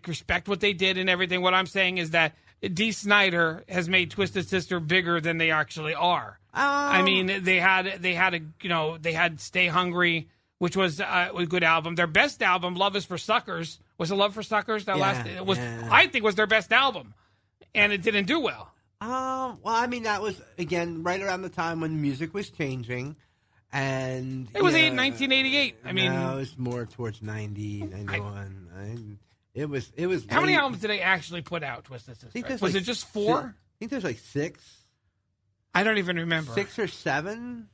respect what they did and everything. What I'm saying is that Dee Snider has made Twisted Sister bigger than they actually are. I mean, they had Stay Hungry, which was a good album. Their best album, Love Is for Suckers, was it Love for Suckers? I think was their best album. And it didn't do well. Well, I mean, that was, again, right around the time when music was changing. And it was 1988. I mean, no, it was more towards 90, 91. It was. How many albums did they actually put out, Twisted Sister? Was it just 4? I think there's like 6. I don't even remember. 6 or 7.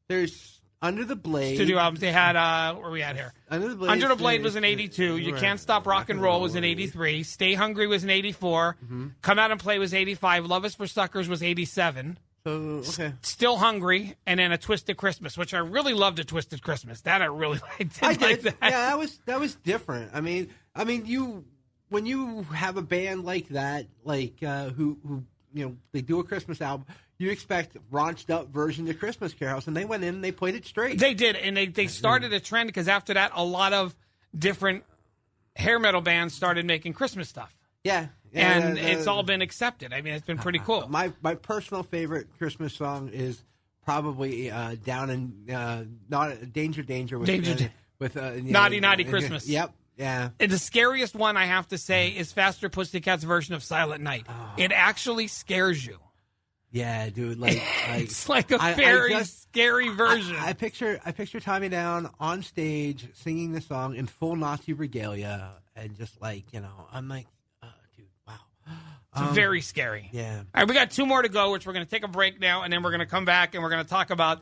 There's Under the Blade. Studio albums. They had, where are we at here? Under the Blade was in 82. You Can't Stop Rock and Roll was in 83. Stay Hungry was in 84. Mm-hmm. Come Out and Play was 85. Love Is for Suckers was 87. So, okay. Still Hungry, and then A Twisted Christmas, which I really loved. A Twisted Christmas. That I really liked. I did. Like that. Yeah, that was different. I mean, when you have a band like that, who they do a Christmas album, you expect raunched up versions of Christmas carols, and they went in and they played it straight. They did, and they started a trend because after that, a lot of different hair metal bands started making Christmas stuff. Yeah. And it's all been accepted. I mean, it's been pretty cool. My personal favorite Christmas song is probably Down in not Danger with Naughty Christmas. Yep. Yeah. And the scariest one I have to say is Faster Pussycat's version of Silent Night. Oh. It actually scares you. Yeah, dude. It's like a very scary version. I picture Tommy Down on stage singing the song in full Nazi regalia, and just I'm like, dude, wow. It's very scary. Yeah. All right, we got 2 more to go, which we're going to take a break now, and then we're going to come back and we're going to talk about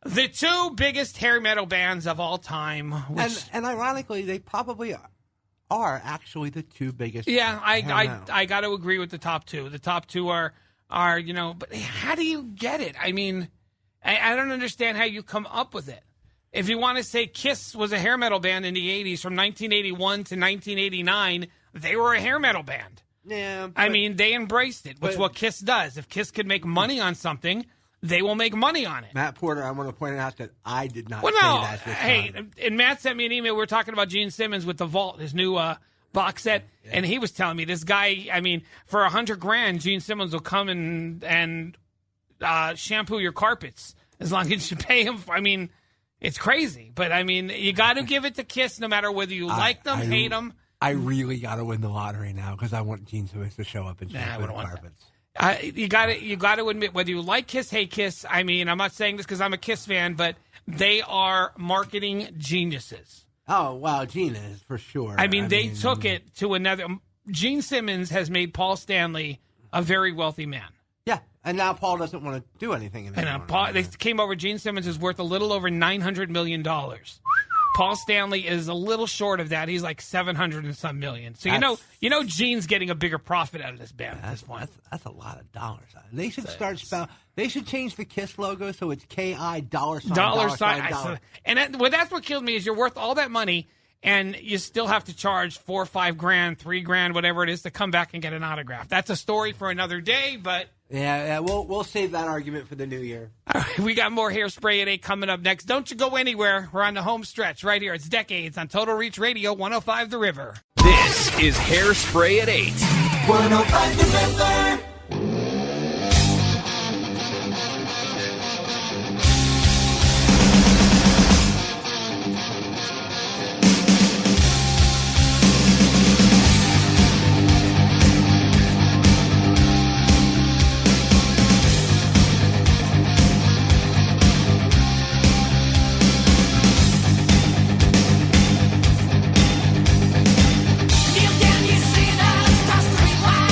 the 2 biggest hair metal bands of all time. And ironically, they probably are actually the 2 biggest. Yeah, I got to agree with the top 2. The top 2 are but how do you get it? I mean, I don't understand how you come up with it. If you want to say Kiss was a hair metal band in the 80s from 1981 to 1989, they were a hair metal band. Yeah. I mean, they embraced it, which is what Kiss does. If Kiss could make money on something, they will make money on it. Matt Porter, I want to point out that I did not say that this time. And Matt sent me an email. We were talking about Gene Simmons with The Vault, his new box set, and he was telling me this guy, I mean, for $100,000, Gene Simmons will come and shampoo your carpets as long as you pay him. I mean, it's crazy, but I mean, you got to give it to Kiss no matter whether you like them, hate them. I really got to win the lottery now because I want Gene Simmons to show up and shampoo the carpets. You got to admit, whether you like Kiss, hate Kiss. I mean, I'm not saying this because I'm a Kiss fan, but they are marketing geniuses. Oh wow, Gene is for sure. I mean, they took it to another. Gene Simmons has made Paul Stanley a very wealthy man. Yeah, and now Paul doesn't want to do anything. They came over. Gene Simmons is worth a little over $900 million. Paul Stanley is a little short of that. He's like 700 and some million. So you know, Gene's getting a bigger profit out of this band at this point. That's a lot of dollars. They should They should change the KISS logo so it's KI dollar sign. And that's what killed me is you're worth all that money and you still have to charge $4 or $5 grand, $3 grand, whatever it is, to come back and get an autograph. That's a story for another day, but. Yeah, we'll save that argument for the new year. All right, we got more Hairspray at 8 coming up next. Don't you go anywhere. We're on the home stretch right here. It's Decades on Total Reach Radio 105 The River. This is Hairspray at 8. 105 The River. Can you see that? That's the rewind.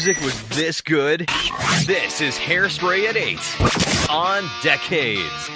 music was this good? This is Hairspray at 8 on Decades.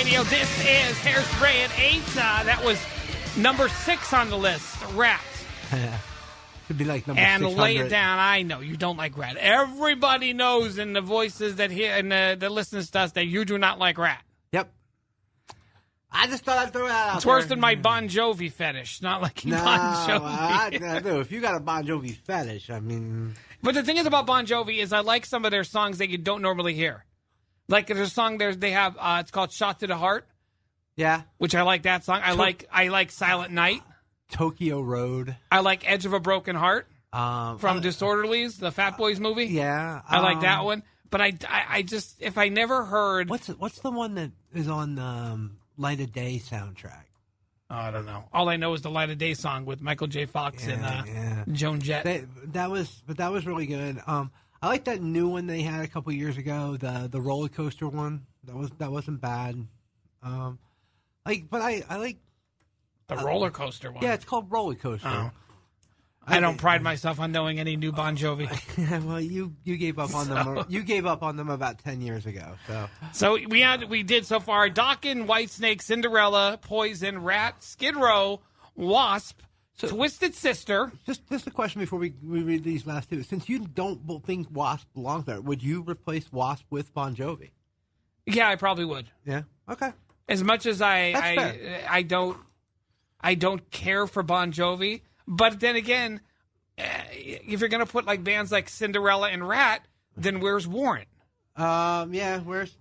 Radio. This is Hairspray at 8. That was number 6 on the list, Rat. Could be like number And 600. lay it down. I know you don't like Rat. Everybody knows in the voices that hear and the listens to us that you do not like Rat. Yep. I just thought I'd throw that out It's there. worse than my Bon Jovi fetish. Not liking No, Bon Jovi. I do. If you got a Bon Jovi fetish, I mean... But the thing is about Bon Jovi is I like some of their songs that you don't normally hear. Like there's a song they have. It's called "Shot to the Heart." Yeah. Which I like that song. I like "Silent Night." Tokyo Road. I like "Edge of a Broken Heart" from Disorderlies, the Fat Boys movie. Yeah. I like that one. But I just if I never heard What's the one that is on Light of Day soundtrack? Oh, I don't know. All I know is the Light of Day song with Michael J. Fox and Joan Jett. That was really good. I like that new one they had a couple years ago, the roller coaster one. That wasn't bad. I like the roller coaster one. Yeah, it's called Roller Coaster. Oh. I don't pride myself on knowing any new Bon Jovi. Well, you gave up on them. You gave up on them about 10 years ago. So we did so far: Dokken, Whitesnake, Cinderella, Poison, Rat, Skid Row, Wasp, Twisted Sister. Just a question before we read these last two. Since you don't think Wasp belongs there, would you replace Wasp with Bon Jovi? Yeah, I probably would. Yeah. Okay. As much as I don't care for Bon Jovi, but then again, if you're gonna put like bands like Cinderella and Rat, then where's Warrant? Yeah. Where's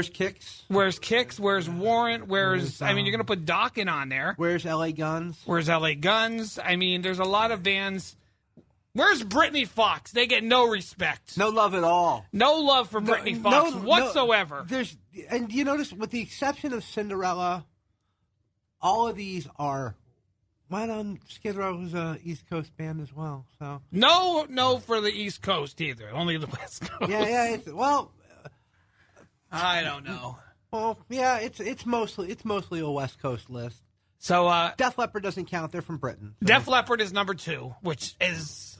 Kix? Where's Kix? Where's Warrant? Where's I mean, you're gonna put Dokken on there. Where's L.A. Guns? Where's L.A. Guns? I mean, there's a lot of bands. Where's Britney Fox? They get no respect. No love at all. No love for Britney Fox whatsoever. And you notice, with the exception of Cinderella, all of these are. Why don't Skid Row's an East Coast band as well? So no for the East Coast either. Only the West Coast. Yeah. I don't know. Well, yeah, it's mostly a West Coast list. So Def Leppard doesn't count; they're from Britain. So. Def Leppard is number 2, which is,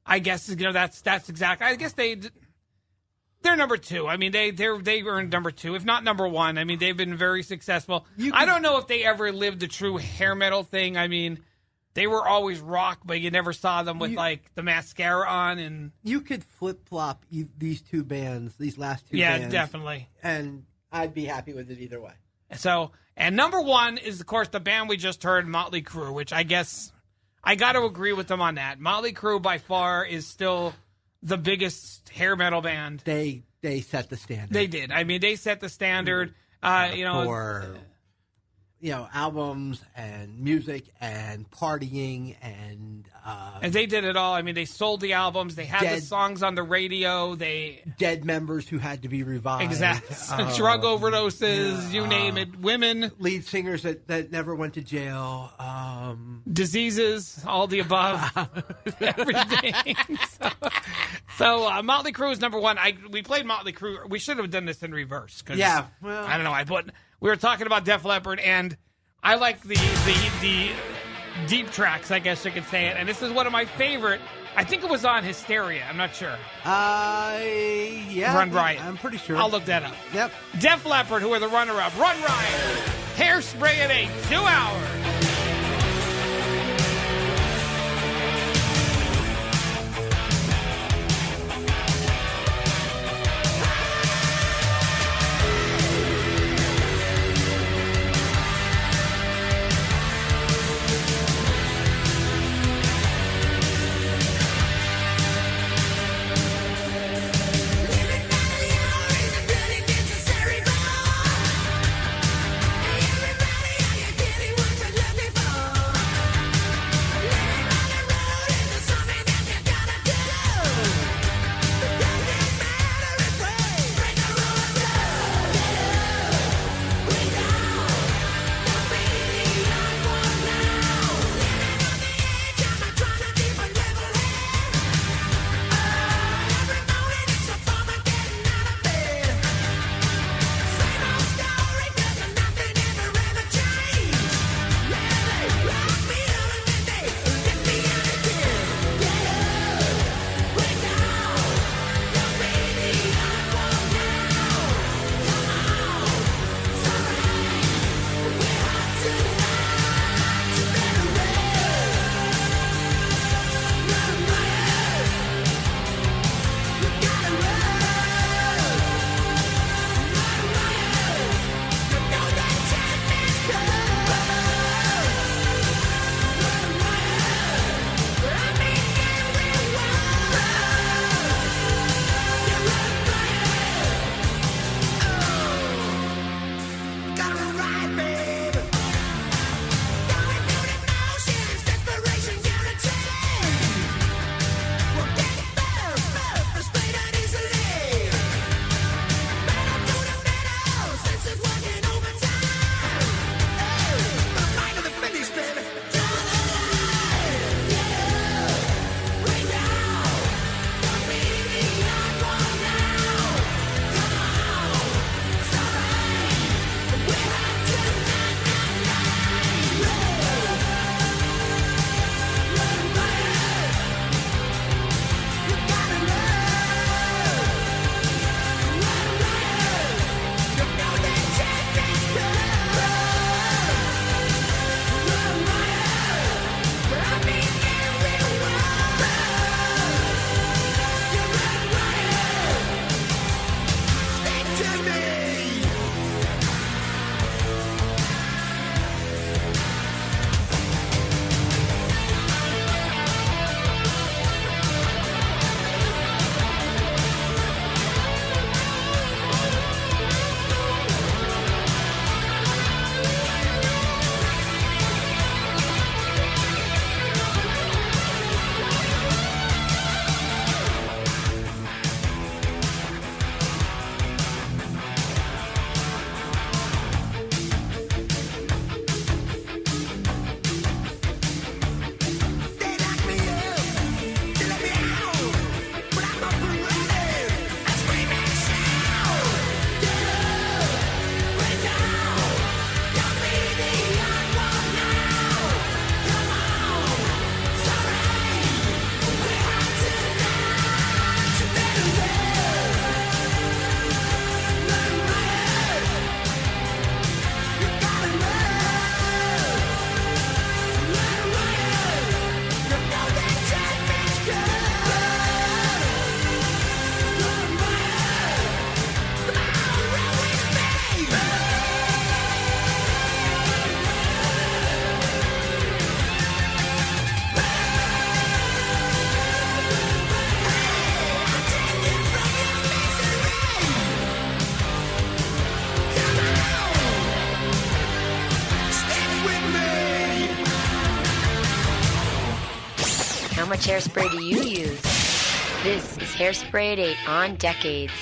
I guess, that's exact. I guess they're number 2. I mean, they earned number 2, if not number 1. I mean, they've been very successful. I don't know if they ever lived the true hair metal thing. I mean, they were always rock, but you never saw them with like the mascara on. And you could flip flop these two bands, these last two. Yeah, bands, definitely. And I'd be happy with it either way. So, and number 1 is, of course, the band we just heard, Motley Crue, which I guess I got to agree with them on that. Motley Crue, by far, is still the biggest hair metal band. They set the standard. They did. I mean, they set the standard. For albums and music and partying and they did it all. I mean, they sold the albums. They had the songs on the radio. Dead members who had to be revived. Exactly. Drug overdoses, you name it. Women. Lead singers that never went to jail. Diseases, all the above. Everything. So Motley Crue is number 1. We played Motley Crue. We should have done this in reverse. Yeah. Well, I don't know. We were talking about Def Leppard, and I like the deep tracks, I guess you could say it. And this is one of my favorite. I think it was on Hysteria. I'm not sure. Yeah. Run Riot. I'm pretty sure. I'll look that up. Yep. Def Leppard, who are the runner-up. Run Riot. Hairspray at 8. 2 hours. Everybody, are you getting what you How much hairspray do you use? This is Hairspray at 8 on Decades.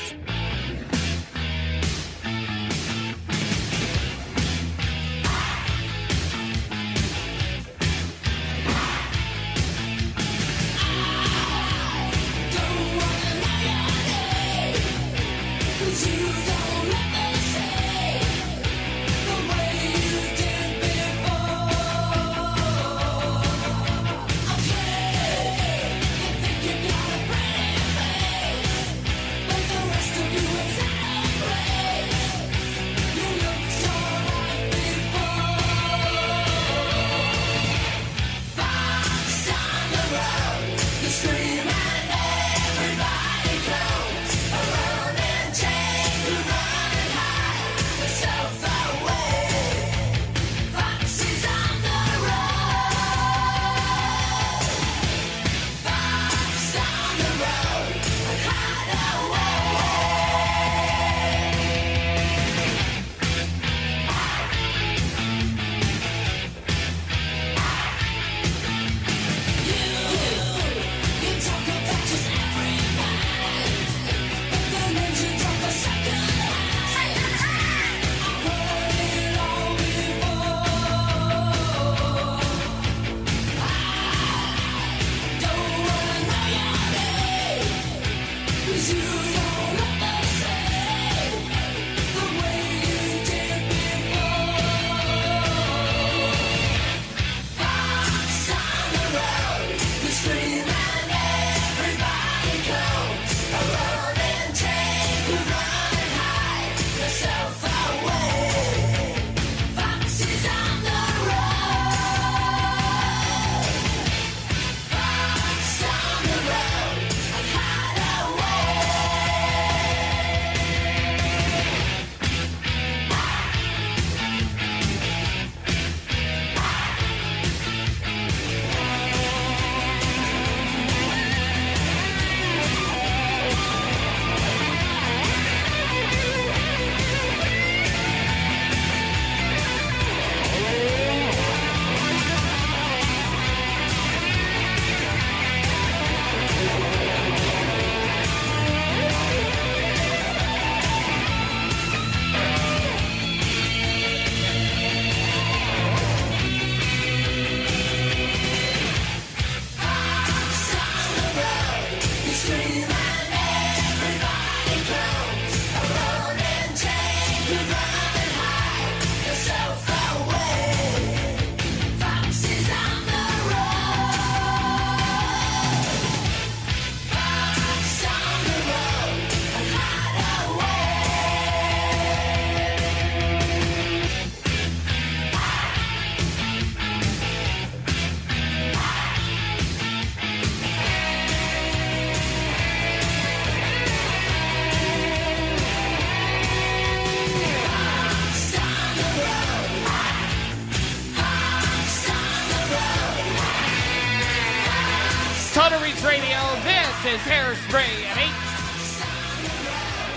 Radio. This is Hairspray at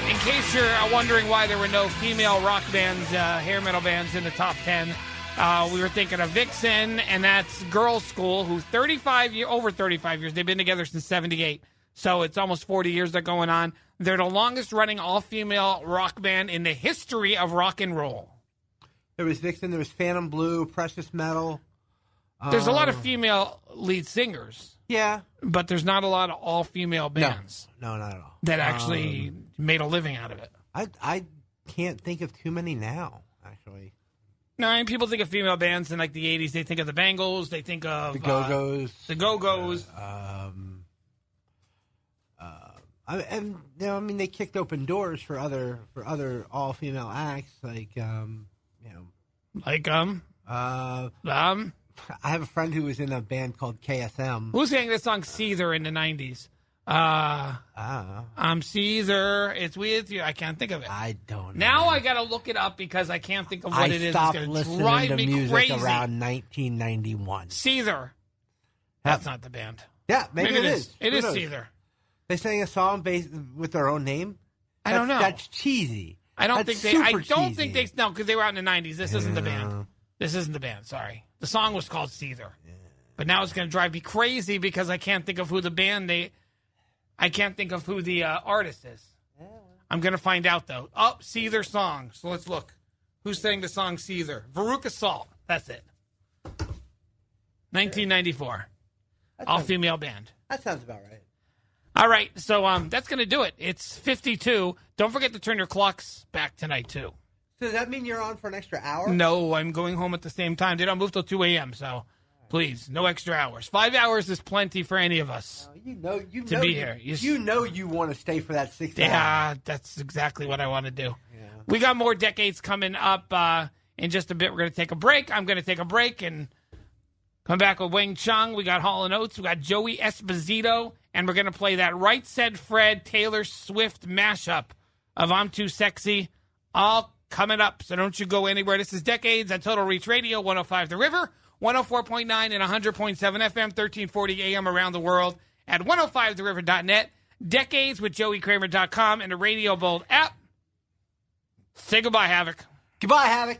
8. In case you're wondering why there were no female rock bands, hair metal bands in the top 10, we were thinking of Vixen, and that's Girls' School, who over 35 years, they've been together since 78. So it's almost 40 years they're going on. They're the longest running all-female rock band in the history of rock and roll. There was Vixen, there was Phantom Blue, Precious Metal. There's a lot of female lead singers. Yeah. But there's not a lot of all-female bands. No, not at all. That actually made a living out of it. I can't think of too many now, actually. No, I mean, people think of female bands in like the 80s. They think of the Bangles. They think of the Go-Go's. The Go-Go's. They kicked open doors for other all-female acts, like, I have a friend who was in a band called KSM. Who sang this song Caesar in the 90s? I'm Caesar. It's with you. I can't think of it. I don't know. Now I got to look it up because I can't think of what it is. I stopped it's listening drive to me music crazy. around 1991. Caesar. That's not the band. Yeah, maybe it is. It is Caesar. They sang a song based with their own name? I don't know. That's cheesy. I don't think think they no, because they were out in the 90s. This isn't the band. This isn't the band, sorry. The song was called Caesar. But now it's going to drive me crazy because I can't think of who the artist is. I'm going to find out, though. Oh, Seether song. So let's look. Who sang the song Seether? Veruca Salt. That's it. 1994. All-female band. That sounds about right. All right, so that's going to do it. It's 52. Don't forget to turn your clocks back tonight, too. So does that mean you're on for an extra hour? No, I'm going home at the same time. They don't move till 2 a.m., so please, no extra hours. 5 hours is plenty for any of us You know to be here. You know you want to stay for that 6 hours. Yeah, that's exactly what I want to do. Yeah. We got more decades coming up in just a bit. We're going to take a break. I'm going to take a break and come back with Wing Chung. We got Hall & Oates. We got Joey Esposito. And we're going to play that Right Said Fred Taylor Swift mashup of I'm Too Sexy. All coming up. So don't you go anywhere. This is Decades on Total Reach Radio, 105 The River, 104.9 and 100.7 FM, 1340 AM around the world at 105theriver.net. Decades with JoeyKramer.com and the Radio Bold app. Say goodbye, Havoc. Goodbye, Havoc.